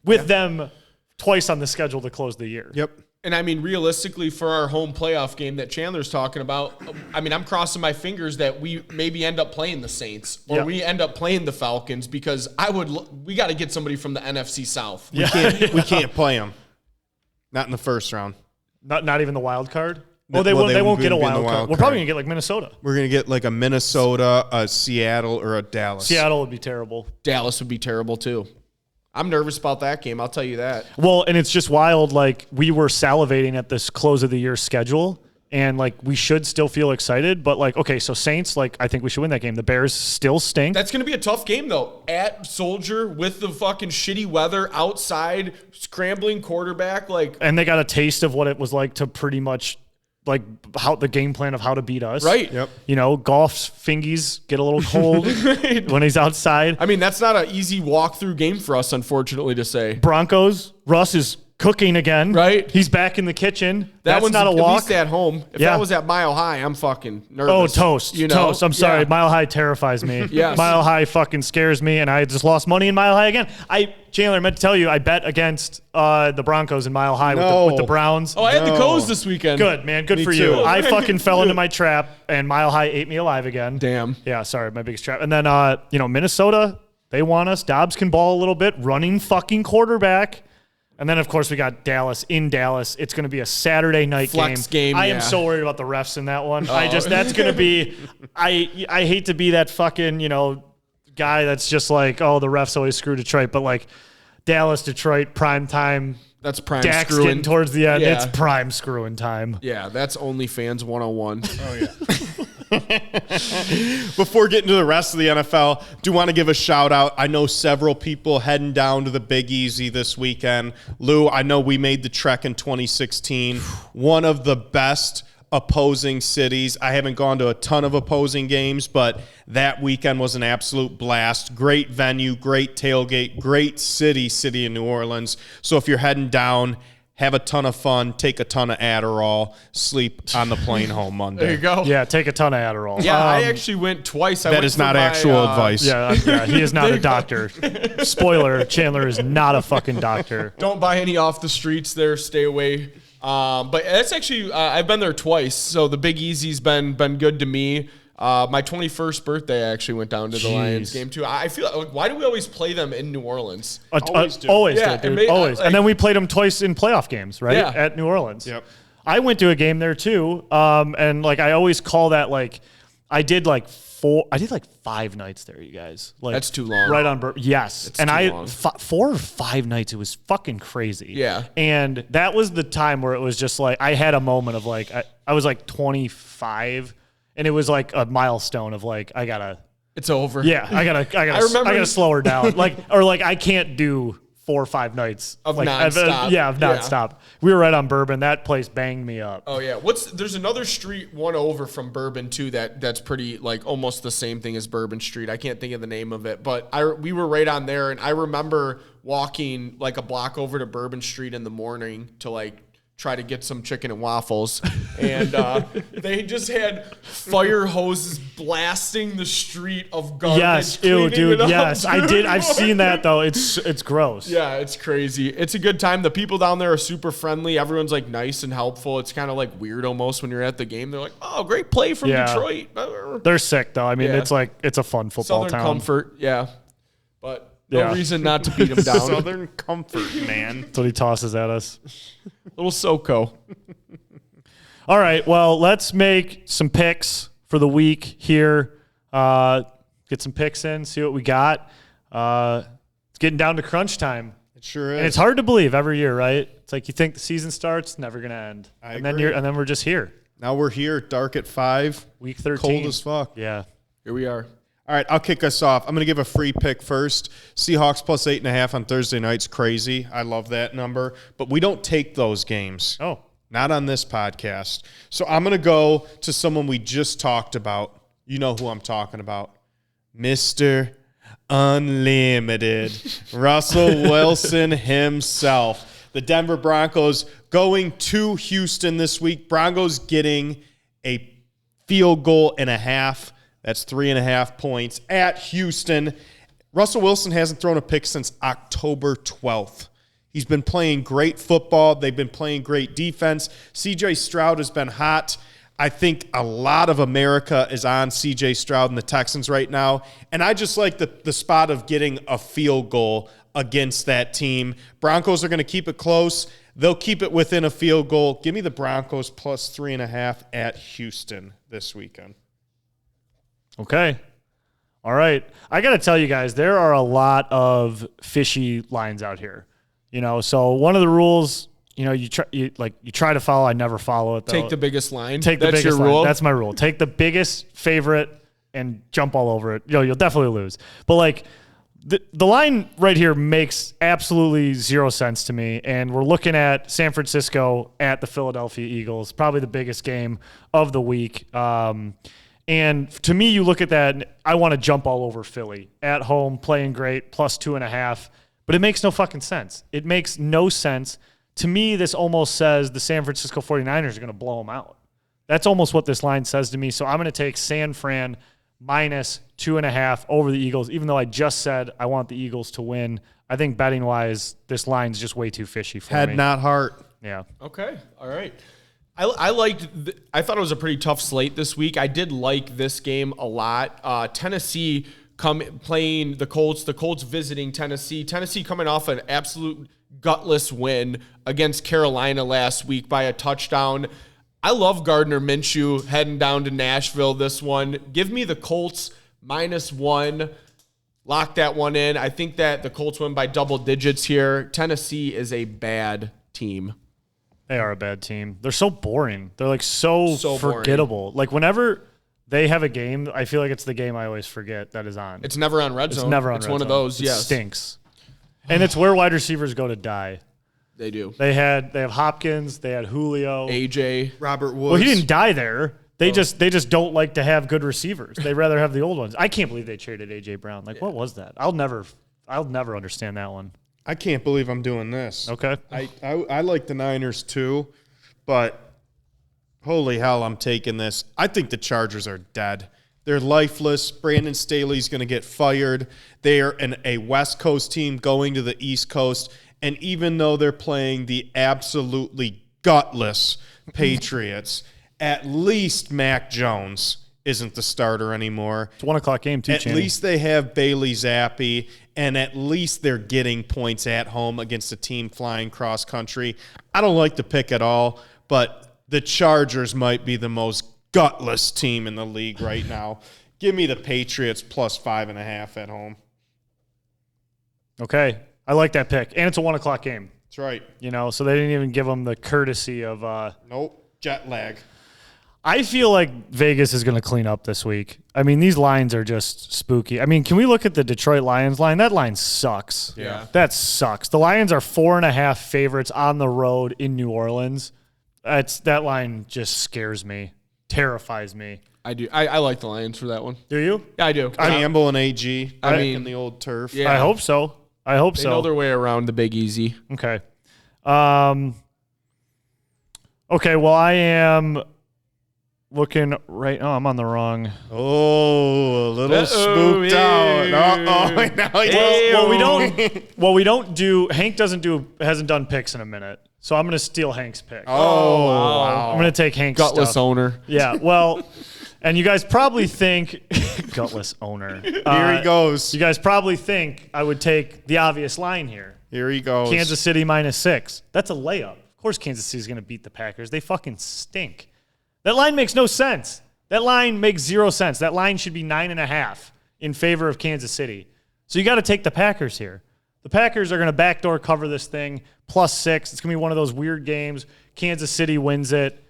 with them twice on the schedule to close the year. Yep. And I mean, realistically, for our home playoff game that Chandler's talking about, I mean, I'm crossing my fingers that we maybe end up playing the Saints or we end up playing the Falcons, because we got to get somebody from the NFC South. We can't play them. Not in the first round. Not even the wild card? Well, they won't get a wild card. We're probably going to get like Minnesota. We're going to get like a Minnesota, a Seattle, or a Dallas. Seattle would be terrible. Dallas would be terrible too. I'm nervous about that game. I'll tell you that. Well, and it's just wild. Like, we were salivating at this close of the year schedule, and like we should still feel excited. But like, okay, so Saints, like I think we should win that game. The Bears still stink. That's going to be a tough game though. At Soldier with the fucking shitty weather outside, scrambling quarterback, like, and they got a taste of what it was like to pretty much like how the game plan of how to beat us. Right. Yep. Goff's fingies get a little cold when he's outside. I mean, that's not an easy walk-through game for us, unfortunately, to say. Broncos, Russ is cooking again. Right. He's back in the kitchen. That's not a walk. At least at home. If that was at Mile High, I'm fucking nervous. Oh, toast. Toast. I'm sorry. Mile High terrifies me. Yes. Mile High fucking scares me, and I just lost money in Mile High again. Chandler, I meant to tell you, I bet against the Broncos in Mile High with the Browns. Oh, I had the Coes this weekend. Good, man. Good Me for too. you. I fucking fell into my trap, and Mile High ate me alive again. Damn. Yeah, sorry, my biggest trap. And then, Minnesota, they want us. Dobbs can ball a little bit, running fucking quarterback. And then, of course, we got Dallas in Dallas. It's going to be a Saturday night Flex game. I am so worried about the refs in that one. That's going to be, I hate to be that fucking, guy that's just like, oh, the refs always screw Detroit. But like Dallas, Detroit, prime time. That's prime Dak's screwing. getting towards the end. Yeah. It's prime screwing time. Yeah, that's OnlyFans 101. Oh, yeah. Before getting to the rest of the NFL, do want to give a shout out. I know several people heading down to the Big Easy this weekend. Lou, I know we made the trek in 2016. One of the best opposing cities. I haven't gone to a ton of opposing games, but that weekend was an absolute blast. Great venue, great tailgate, great city of New Orleans. So if you're heading down, have a ton of fun, take a ton of Adderall, sleep on the plane home Monday. There you go. Yeah, take a ton of Adderall. Yeah, I actually went twice. That is not actual advice. Yeah, he is not a doctor. Spoiler, Chandler is not a fucking doctor. Don't buy any off the streets there. Stay away. But that's actually, I've been there twice. So the Big Easy's been good to me. My 21st birthday, I actually went down to the Lions game too. I feel like, why do we always play them in New Orleans? Always do, dude. Always. Like, and then we played them twice in playoff games, right? Yeah. At New Orleans. Yep. I went to a game there too. And like, I always call that like, I did like 5 nights there, you guys. Like, that's too long. Right on Yes. It's and too I, long. 4 or 5 nights, it was fucking crazy. Yeah. And that was the time where it was just like, I had a moment of like, I was like 25. And it was like a milestone of like, It's over. yeah, I gotta slow her down. Like I can't do 4 or 5 nights Of like, nonstop. of nonstop. We were right on Bourbon. That place banged me up. Oh yeah. There's another street one over from Bourbon too that's pretty like almost the same thing as Bourbon Street. I can't think of the name of it, but we were right on there, and I remember walking like a block over to Bourbon Street in the morning to like try to get some chicken and waffles, and they just had fire hoses blasting the street of garbage. Yes, ew, cleaning dude. it up, Yes, I dude. did. I've seen that though. It's gross. Yeah, it's crazy. It's a good time. The people down there are super friendly. Everyone's like nice and helpful. It's kind of like weird almost when you're at the game. They're like, "Oh, great play from Yeah. Detroit." They're sick though. I mean, Yeah. it's a fun football Southern town. comfort, yeah. But no Yeah. reason not to beat them down. Southern comfort, man. That's what he tosses at us. Little SoCo. All right. Well, let's make some picks for the week here. Get some picks in. See what we got. It's getting down to crunch time. It sure is. And it's hard to believe every year, right? It's like you think the season starts, never gonna end, I and agree. then we're just here, Now we're here, dark at 5, week 13, cold as fuck. Yeah, Here we are. All right, I'll kick us off. I'm going to give a free pick first. Seahawks plus 8.5 on Thursday night's crazy. I love that number. But we don't take those games. Oh, Not on this podcast. So I'm going to go to someone we just talked about. You know who I'm talking about. Mr. Unlimited. Russell Wilson himself. The Denver Broncos going to Houston this week. Broncos getting a field goal and a half. That's 3.5 points at Houston. Russell Wilson hasn't thrown a pick since October 12th. He's been playing great football. They've been playing great defense. C.J. Stroud has been hot. I think a lot of America is on C.J. Stroud and the Texans right now. And I just like the spot of getting a field goal against that team. Broncos are going to keep it close. They'll keep it within a field goal. Give me the Broncos plus 3.5 at Houston this weekend. okay. All right. I got to tell you guys, there are a lot of fishy lines out here. So one of the rules, you try to follow. I never follow it though. Take the biggest line. Take the That's biggest your line. rule. That's my rule. Take the biggest favorite and jump all over it. You'll definitely lose. But like the line right here makes absolutely zero sense to me. And we're looking at San Francisco at the Philadelphia Eagles, probably the biggest game of the week. And to me, you look at that, and I want to jump all over Philly at home, playing great, plus 2.5. But it makes no fucking sense. It makes no sense. To me, this almost says the San Francisco 49ers are going to blow them out. That's almost what this line says to me. So I'm going to take San Fran minus 2.5 over the Eagles, even though I just said I want the Eagles to win. I think betting-wise, this line's just way too fishy for me. Head, not heart. Yeah. Okay. All right. I thought it was a pretty tough slate this week. I did like this game a lot. Tennessee playing the Colts. The Colts visiting Tennessee. Tennessee coming off an absolute gutless win against Carolina last week by a touchdown. I love Gardner Minshew heading down to Nashville this one. Give me the Colts -1. Lock that one in. I think that the Colts win by double digits here. Tennessee is a bad team. They are a bad team. They're so boring. They're like so boring. forgettable. Like whenever they have a game, I feel like it's the game I always forget that is on. It's never on Red Zone. It's never on It's Red one Zone. of those, It yes. stinks. And it's where wide receivers go to die. They do. They have Hopkins, they had Julio. AJ. Robert Woods. Well, he didn't die there. They just don't like to have good receivers. They rather have the old ones. I can't believe they traded AJ Brown. Like, what was that? I'll never understand that one. I can't believe I'm doing this. Okay. I like the Niners too, but holy hell, I'm taking this. I think the Chargers are dead. They're lifeless. Brandon Staley's going to get fired. They are a West Coast team going to the East Coast, and even though they're playing the absolutely gutless Patriots, at least Mac Jones isn't the starter anymore. It's a 1 o'clock game, too, At least they have Bailey Zappi, and at least they're getting points at home against a team flying cross country. I don't like the pick at all, but the Chargers might be the most gutless team in the league right now. Give me the Patriots plus 5.5 at home. Okay. I like that pick. And it's a 1 o'clock game. That's right. So they didn't even give them the courtesy of Nope. Jet lag. I feel like Vegas is going to clean up this week. I mean, these lines are just spooky. I mean, can we look at the Detroit Lions line? That line sucks. Yeah. That sucks. The Lions are 4.5 favorites on the road in New Orleans. That line just scares me, terrifies me. I do. I like the Lions for that one. Do you? Yeah, I do. Campbell and AG I back mean, in the old turf. yeah. I hope so. They know their way around the Big Easy. Okay. Okay, well, I am looking right. Oh, I'm on the wrong. Oh, a little spooked out. Hank hasn't done picks in a minute. So I'm going to steal Hank's pick. Oh, wow. I'm going to take Hank's Gutless stuff. owner. Yeah, well, and you guys probably think gutless owner. Here he goes. You guys probably think I would take the obvious line here. Here he goes. Kansas City -6. That's a layup. Of course Kansas City is going to beat the Packers. They fucking stink. That line makes no sense. That line makes 0 sense. That line should be 9.5 in favor of Kansas City. So you got to take the Packers here. The Packers are going to backdoor cover this thing, +6. It's going to be one of those weird games. Kansas City wins it,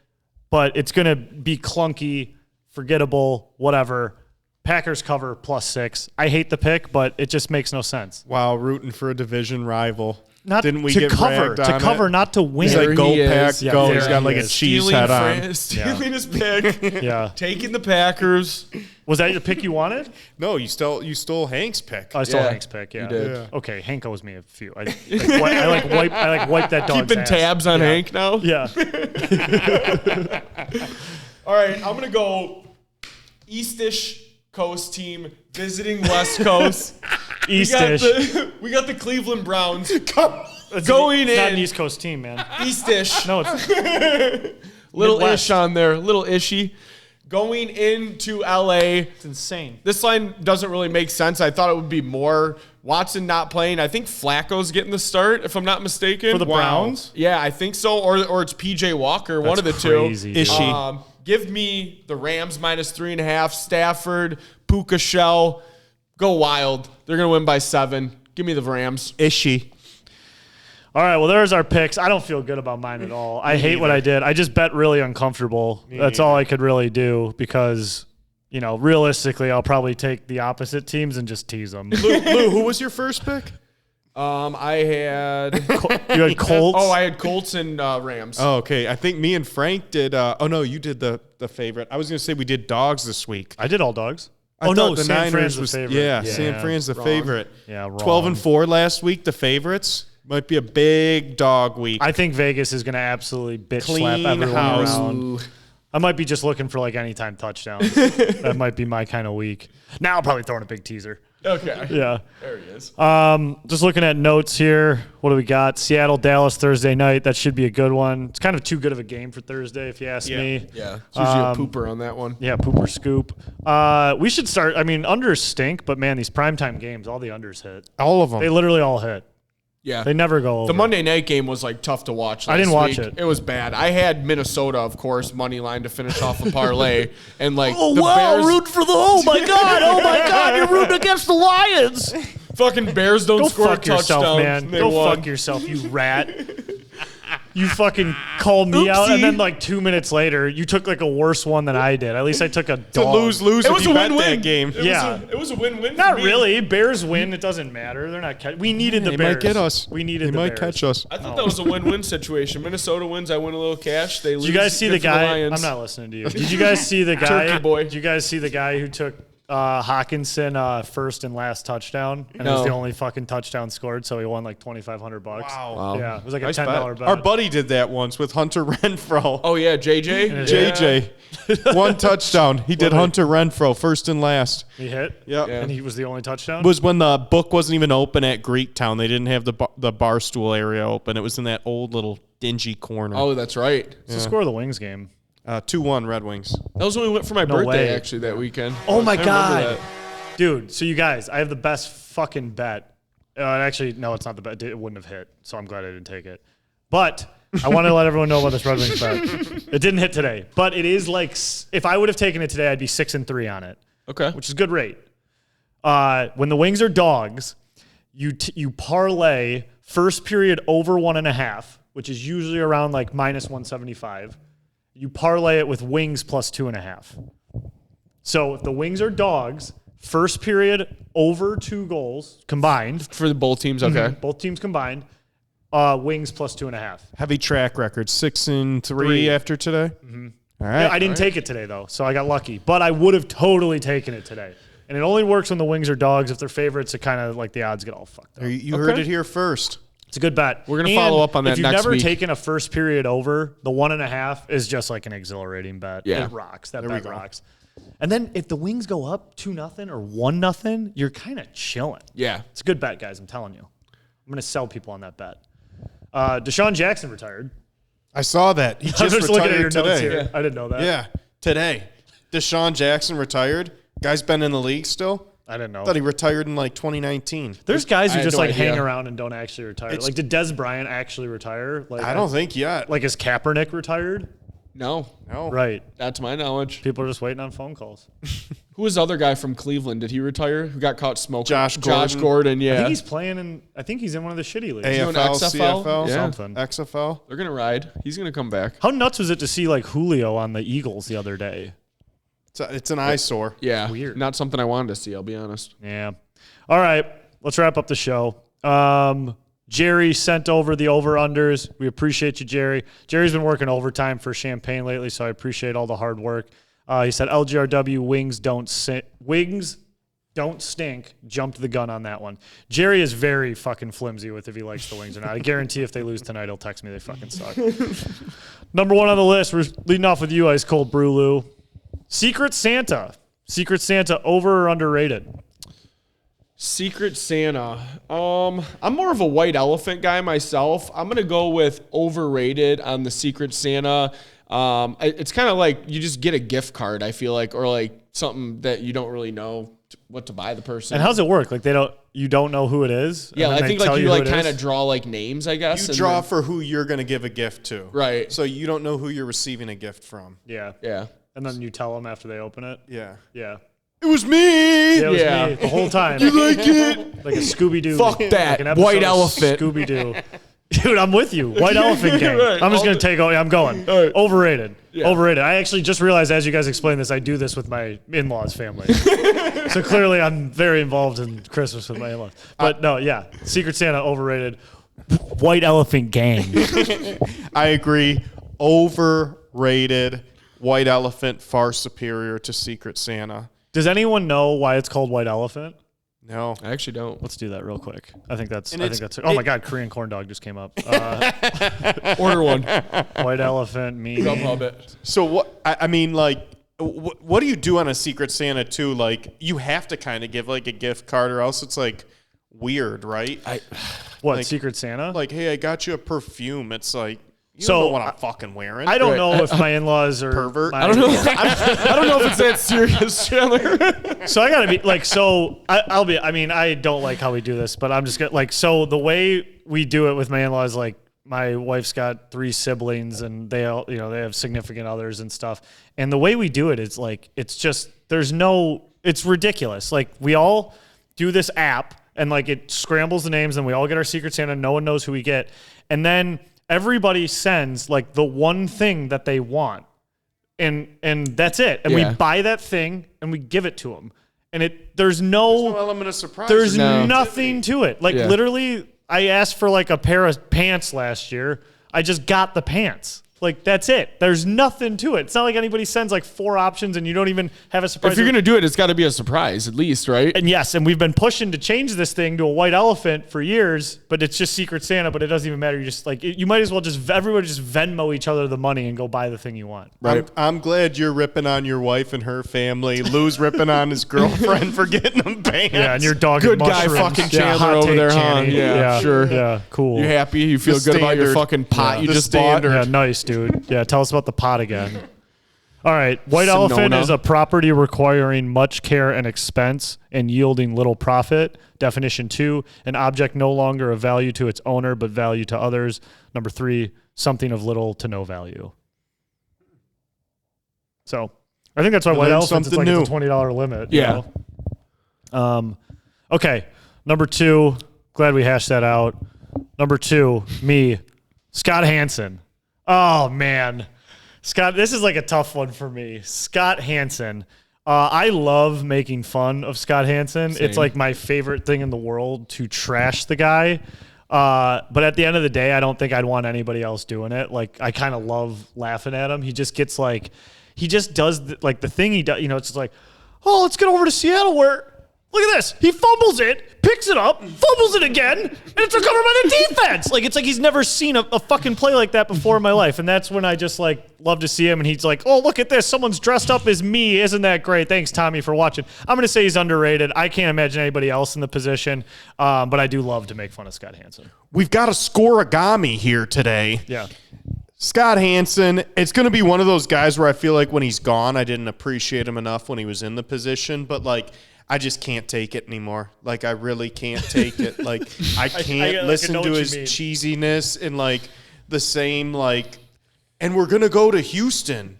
but it's going to be clunky, forgettable, whatever. Packers cover +6. I hate the pick, but it just makes no sense. Wow, rooting for a division rival. Not Didn't we to get cover, ragged on to cover, it? not to win. He's like, go Pack, Yeah, go. there He's got he like a is. cheese head on. Stealing his pick. Yeah. Taking the Packers. Was that the pick you wanted? No, you stole Hank's pick. I stole Yeah, Hank's pick. Yeah. you did. Yeah. Okay, Hank owes me a few. I wipe that dog's Keeping ass. tabs on Yeah. Hank now. Yeah. All right, I'm going to go Eastish Coast team visiting West Coast. Eastish. We got the Cleveland Browns It's going not in. an East Coast team, man. Eastish. No, it's Little Midwest. ish on there. Little ishy. Going into LA. insane. This line doesn't really make sense. I thought it would be more. Watson not playing. I think Flacco's getting the start, if I'm not mistaken. For the Browns? Yeah, I think so. Or it's PJ Walker, one of the crazy, two. dude. Ishy. Give me the Rams -3.5. Stafford, Puka Shell. Go wild. They're going to win by 7. Give me the Rams. Ishy. All right, well, there's our picks. I don't feel good about mine at all. I hate what I did. I just bet really uncomfortable. That's all I could really do because, realistically, I'll probably take the opposite teams and just tease them. Lou, who was your first pick? I had. You had Colts? I had Colts and Rams. Oh, okay. I think me and Frank did. No, you did the favorite. I was going to say we did dogs this week. I did all dogs. I thought San Niners Fran's the was favorite. Yeah, San Fran's the favorite. Yeah, wrong. 12-4 last week. The favorites might be a big dog week. I think Vegas is going to absolutely bitch Clean slap everyone house. around. I might be just looking for anytime touchdowns. That might be my kind of week. Now I'll probably throw in a big teaser. Okay. Yeah. There he is. Just looking at notes here. What do we got? Seattle, Dallas, Thursday night. That should be a good one. It's kind of too good of a game for Thursday, if you ask me. Yeah. It's usually a pooper on that one. Yeah, pooper scoop. We should start. I mean, unders stink, but man, these primetime games, all the unders hit. All of them. They literally all hit. Yeah. They never go over. The Monday night game was tough to watch. I didn't watch it. It was bad. I had Minnesota, of course, money line to finish off a parlay, and the wow, Bears. root for the. Oh my God, you're rooting against the Lions. Fucking Bears don't Go score fuck a touchdown. yourself, man. They Go won. fuck yourself, you rat. You fucking called me out, and then 2 minutes later, you took a worse one than I did. At least I took a to dog. lose It if was you a bet win-win. that game. It was a win-win. Not for me. really. Bears win. It doesn't matter. They're not. We needed the They Bears. might get us. We needed They the might Bears. catch us. I thought that was a win-win situation. Minnesota wins, I win a little cash. They lose. Did you guys see the good for guy? Lions. I'm not listening to you. Did you guys see the guy? Turkey boy. Did you guys see the guy who took Hawkinson first and last touchdown, and it was the only fucking touchdown scored, so he won like $2,500. Wow. Yeah, it was like Nice a $10 bet. Our buddy did that once with Hunter Renfro. Oh yeah, JJ. JJ, one touchdown. He did Hunter Renfro first and last. He hit. Yep. And he was the only touchdown. It was when the book wasn't even open at Greektown. They didn't have the barstool area open. It was in that old little dingy corner. Oh, that's right. What's the score of the Wings game? 2-1 Red Wings. That was when we went for my No birthday way. actually that weekend. Oh my I remember god, that. dude! So you guys, I have the best fucking bet. Actually, no, it's not the bet. It wouldn't have hit, so I'm glad I didn't take it. But I want to let everyone know about this Red Wings bet. It didn't hit today, but it is like if I would have taken it today, I'd be 6-3 on it. Okay. Which is a good rate. When the Wings are dogs, you parlay first period over 1.5, which is usually around like minus 175. You parlay it with Wings plus 2.5. So if the Wings are dogs, first period over 2 goals combined. For the both teams, okay. Both teams combined. Wings plus 2.5. Heavy track record. 6-3 after today. Mm-hmm. All right. Yeah, I didn't take it today, though, so I got lucky. But I would have totally taken it today. And it only works when the Wings are dogs. If they're favorites, it kind of like the odds get all fucked up. You heard it here first. It's a good bet. We're gonna follow up on that if you've next never week. taken a first period over, the 1.5 is just like an exhilarating bet. Yeah. It rocks. That bet rocks. And then if the Wings go up 2-0 or 1-0, you're kind of chilling. Yeah. It's a good bet, guys. I'm telling you. I'm going to sell people on that bet. Deshaun Jackson retired. I saw that. He I was just looking at your retired notes today. here. I didn't know that. Yeah, today. Deshaun Jackson retired. Guy's been in the league still. I didn't know. I thought he retired in like 2019. There's guys I who had just no like hang idea. around and don't actually retire. Like, did Des Bryant actually retire? Like, I don't think yet. Like, is Kaepernick retired? No. Right. That's my knowledge. People are just waiting on phone calls. Who was the other guy from Cleveland? Did he retire? Who got caught smoking? Josh Josh Gordon. Gordon, yeah. I think he's playing in. I think he's in one of the shitty leagues. doing AFL, XFL? CFL, Yeah. Something. XFL. They're going to ride. He's going to come back. How nuts was it to see like Julio on the Eagles the other day? It's an eyesore. Yeah. Weird. Not something I wanted to see, I'll be honest. Yeah. All right. Let's wrap up the show. Jerry sent over the over-unders. We appreciate you, Jerry. Jerry's been working overtime for Champagne lately, so I appreciate all the hard work. He said LGRW wings don't stink. Jumped the gun on that one. Jerry is very fucking flimsy with if he likes the Wings or not. I guarantee if they lose tonight, he'll text me they fucking suck. Number 1 on the list, we're leading off with you, Ice Cold Brew Lou. Secret Santa. Secret Santa, over or underrated? Secret Santa. I'm more of a white elephant guy myself. I'm gonna go with overrated on the Secret Santa. It's kind of like you just get a gift card, I feel like, or like something that you don't really know what to buy the person. And how's it work? Like you don't know who it is? Yeah, and then I think they like tell you who like it kind is? of draw like names, I guess. You and draw then- for who you're going to give a gift to. Right. So you don't know who you're receiving a gift from. Yeah. Yeah. And then you tell them after they open it? Yeah. Yeah. It was me. Yeah, it was Yeah. me the whole time. You like it? Like a Scooby-Doo. Fuck that. Like an episode White of elephant. Scooby-Doo. Dude, I'm with you. White elephant gang. Right. I'm just going to take over. I'm going. right. Overrated. Yeah. Overrated. I actually just realized as you guys explain this, I do this with my in-laws family. So clearly I'm very involved in Christmas with my in-laws. But no, yeah. Secret Santa, overrated. White elephant gang. I agree. Overrated. White elephant far superior to Secret Santa. Does anyone know why it's called white elephant? No. I actually don't. Let's do that real quick. I think that's. And Oh my God, Korean corn dog just came up. Order one. White elephant, me. Grubhub it. So what? I mean, like, what do you do on a Secret Santa too? Like, you have to kind of give like a gift card, or else it's like weird, right? What like- Secret Santa? Like, hey, I got you a perfume. It's like you So, don't know what I'm fucking wearing. I don't Right. know if my in-laws are Pervert. my- I don't know. I don't know if it's that serious, Chandler. So I gotta be like, I'll be. I mean, I don't like how we do this, but I'm just gonna like. So the way we do it with my in-laws, like my wife's got 3 siblings, and they all, they have significant others and stuff. And the way we do it is like, it's just it's ridiculous. Like we all do this app, and like it scrambles the names, and we all get our Secret Santa. No one knows who we get, and then everybody sends like the one thing that they want. And that's it. And Yeah. we buy that thing and we give it to them. And there's no element of surprise. there's No. nothing to it. Like Yeah. literally, I asked for like a pair of pants last year. I just got the pants. Like, that's it. There's nothing to it. It's not like anybody sends like 4 options and you don't even have a surprise. If you're going to do it, it's got to be a surprise at least, right? And yes, and we've been pushing to change this thing to a white elephant for years, but it's just Secret Santa, but it doesn't even matter. You just like, you might as well everyone just Venmo each other the money and go buy the thing you want. Right. I'm glad you're ripping on your wife and her family. Lou's ripping on his girlfriend for getting them banned. Yeah, and your dog Good and guy mushrooms. fucking Yeah, Chandler hot over take, there, huh? Channy. Yeah, sure. Yeah, cool. You happy? You feel The good about your standard. fucking pot you The just standard. bought? Yeah, nice, dude. Yeah, tell us about the pot again. All right. White Sonoma. elephant is a property requiring much care and expense and yielding little profit. Definition 2, an object no longer of value to its owner but value to others. Number 3, something of little to no value. So I think that's why white learn elephants, it's like something it's a $20 limit. Yeah. You know? Okay. Number 2, glad we hashed that out. Number 2, me, Scott Hansen. Oh, man. Scott, this is like a tough one for me. Scott Hansen. I love making fun of Scott Hansen. Same. It's like my favorite thing in the world to trash the guy. But at the end of the day, I don't think I'd want anybody else doing it. Like, I kind of love laughing at him. He just gets like, he just does the thing he does. You know, it's just like, oh, let's get over to Seattle where, look at this. He fumbles it, picks it up, fumbles it again, and it's recovered by the defense. Like, it's like he's never seen a fucking play like that before in my life. And that's when I just, like, love to see him. And he's like, oh, look at this. Someone's dressed up as me. Isn't that great? Thanks, Tommy, for watching. I'm going to say he's underrated. I can't imagine anybody else in the position. But I do love to make fun of Scott Hansen. We've got a scoreagami here today. Yeah. Scott Hansen, it's going to be one of those guys where I feel like when he's gone, I didn't appreciate him enough when he was in the position. But, like, I just can't take it anymore. Like, I really can't take it. Like, I can't listen know to what his you mean. cheesiness and, like, the same, like, and we're going to go to Houston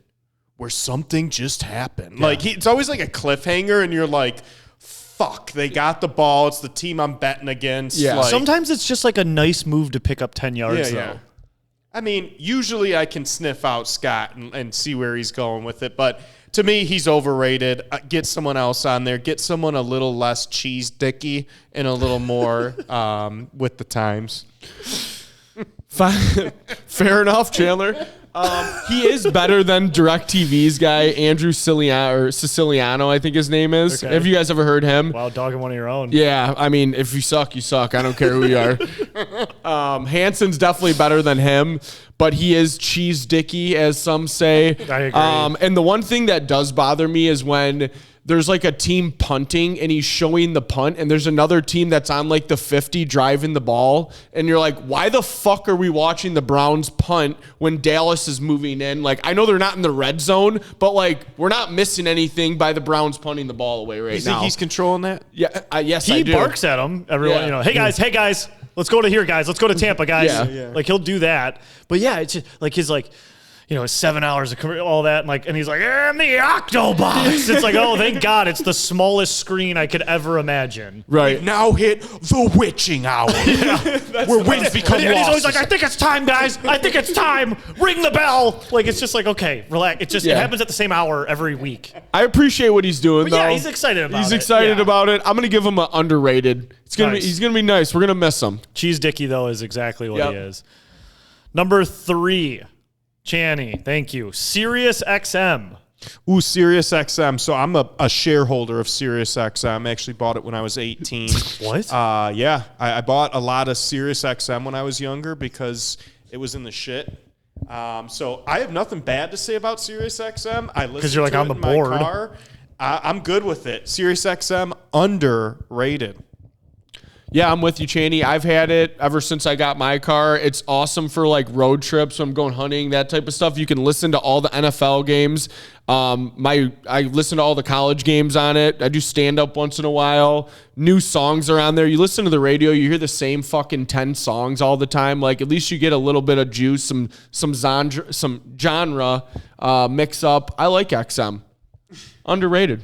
where something just happened. Yeah. Like, it's always like a cliffhanger, and you're like, fuck, they got the ball. It's the team I'm betting against. Yeah. Like, Sometimes it's just like a nice move to pick up 10 yards, though. yeah. I mean, usually I can sniff out Scott and see where he's going with it, but to me, he's overrated. Get someone else on there. Get someone a little less cheese dicky and a little more with the times. Fair enough, Chandler. He is better than DirecTV's guy, Andrew Siciliano, I think his name is. Okay. Have you guys ever heard him? Wow, dogging one of your own. Yeah, I mean, if you suck, you suck. I don't care who you are. Hanson's definitely better than him, but he is cheese dicky, as some say. I agree. And the one thing that does bother me is when there's like a team punting and he's showing the punt and there's another team that's on like the 50 driving the ball. And you're like, why the fuck are we watching the Browns punt when Dallas is moving in? Like, I know they're not in the red zone, but like, we're not missing anything by the Browns punting the ball away right You now. think he's controlling that? Yeah, yes, I He do. barks at him. Everyone, Yeah. you know, hey guys, let's go to here, guys. Let's go to Tampa, guys. Yeah. Like, he'll do that. But yeah, it's just like his like, you know, 7 hours of career, all that, and he's like, and the Octobox. It's like, oh, thank God, it's the smallest screen I could ever imagine. Right. Now hit the witching hour. Where wins become And he's always losses. like, I think it's time, guys. I think it's time. Ring the bell. Like, it's just like, okay, relax. It Yeah. happens at the same hour every week. I appreciate what he's doing, But though. yeah, he's excited about He's it. excited Yeah. about it. I'm gonna give him an underrated. Nice. He's gonna be nice. We're gonna miss him. Cheese Dicky, though, is exactly what he Yep. is. Number 3, Channy, thank you. Sirius XM. Ooh, Sirius XM. So I'm a shareholder of Sirius XM. I actually bought it when I was 18. What? Yeah, I bought a lot of Sirius XM when I was younger because it was in the shit. So I have nothing bad to say about Sirius XM. I listen you're like to on it the in my board. car. I'm good with it. Sirius XM, underrated. Yeah, I'm with you, Chaney. I've had it ever since I got my car. It's awesome for like road trips when I'm going hunting, that type of stuff. You can listen to all the NFL games. I listen to all the college games on it. I do stand up once in a while. New songs are on there. You listen to the radio, you hear the same fucking 10 songs all the time. Like, at least you get a little bit of juice, some genre mix up. I like XM. Underrated.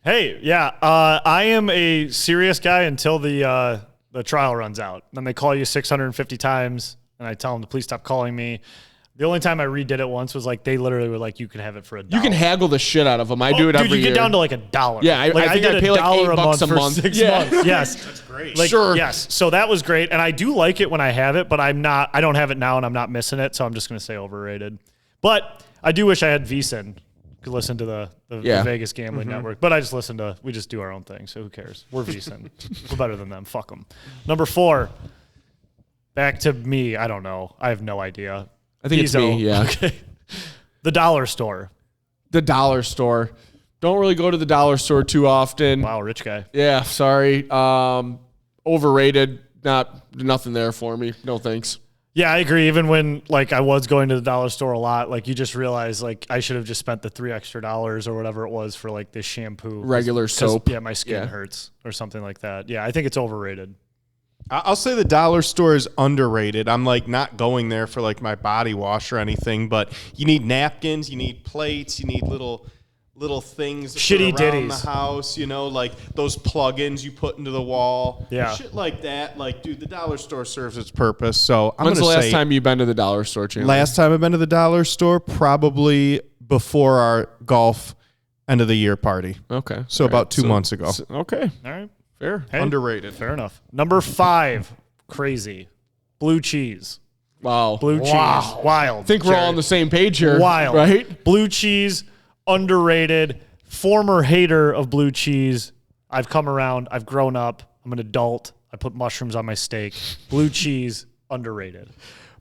Hey, yeah, I am a serious guy until the trial runs out. Then they call you 650 times, and I tell them to please stop calling me. The only time I redid it once was like they literally were like, you can have it for $1. You can haggle the shit out of them. I do it every year. Dude, you get down to like $1. Yeah, I think I pay like $8 a month. For 6 Yeah. months. Yes, That's great. like, Sure. Yes. So that was great, and I do like it when I have it, but I don't have it now, and I'm not missing it. So I'm just gonna say overrated. But I do wish I had VSiN. Could listen to the Vegas Gambling Network, but we just do our own thing. So who cares? We're VSiN. We're better than them. Fuck them. Number 4. Back to me. I don't know. I have no idea. I think it's me, yeah. Okay. The dollar store. The dollar store. Don't really go to the dollar store too often. Wow, rich guy. Yeah, sorry. Overrated. Nothing there for me. No thanks. Yeah, I agree. Even when like I was going to the dollar store a lot, like you just realize like I should have just spent the $3 extra or whatever it was for like this shampoo. Regular soap. Yeah, my skin hurts or something like that. Yeah, I think it's overrated. I'll say the dollar store is underrated. I'm like not going there for like my body wash or anything, but you need napkins, you need plates, you need little things Shitty to put around ditties. the house, like those plugins you put into the wall. Yeah. Shit like that. Like, dude, the dollar store serves its purpose. So When's the last time you've been to the dollar store, Chandler? Last time I've been to the dollar store, probably before our golf end of the year party. Okay. So about 2 months ago. Okay. All right. Fair. Hey, Underrated. Fair enough. Number 5, crazy. Blue cheese. Wow. Blue cheese. Wild. I think we're all on the same page here. Wild. Right? Blue cheese, underrated. Former hater of blue cheese. I've come around. I've grown up. I'm an adult. I put mushrooms on my steak. Blue cheese, underrated.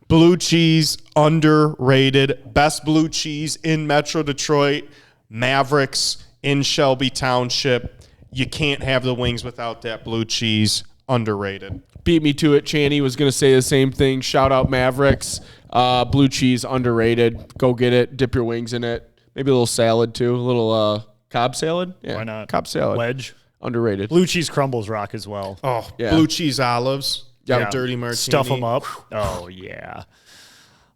Blue cheese, underrated. Best blue cheese in Metro Detroit. Mavericks in Shelby Township. You can't have the wings without that blue cheese. Underrated. Beat me to it. Channy was going to say the same thing. Shout out Mavericks. Blue cheese, underrated. Go get it. Dip your wings in it. Maybe a little salad too. A little Cobb salad. Yeah. Why not? Cobb salad. Wedge. Underrated. Blue cheese crumbles rock as well. Oh, Yeah. blue cheese olives. Yeah. Dirty martini. Stuff them up. Oh, yeah.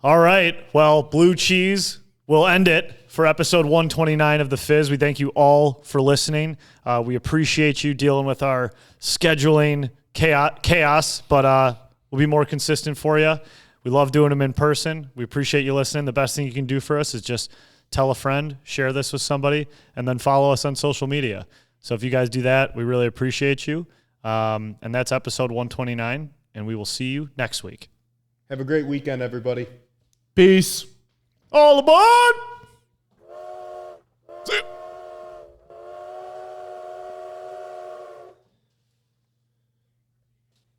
All right. Well, blue cheese, we'll end it for episode 129 of The Fizz. We thank you all for listening. We appreciate you dealing with our scheduling chaos, but we'll be more consistent for you. We love doing them in person. We appreciate you listening. The best thing you can do for us is just tell a friend, share this with somebody, and then follow us on social media. So if you guys do that, we really appreciate you. And that's episode 129, and we will see you next week. Have a great weekend, everybody. Peace. All aboard!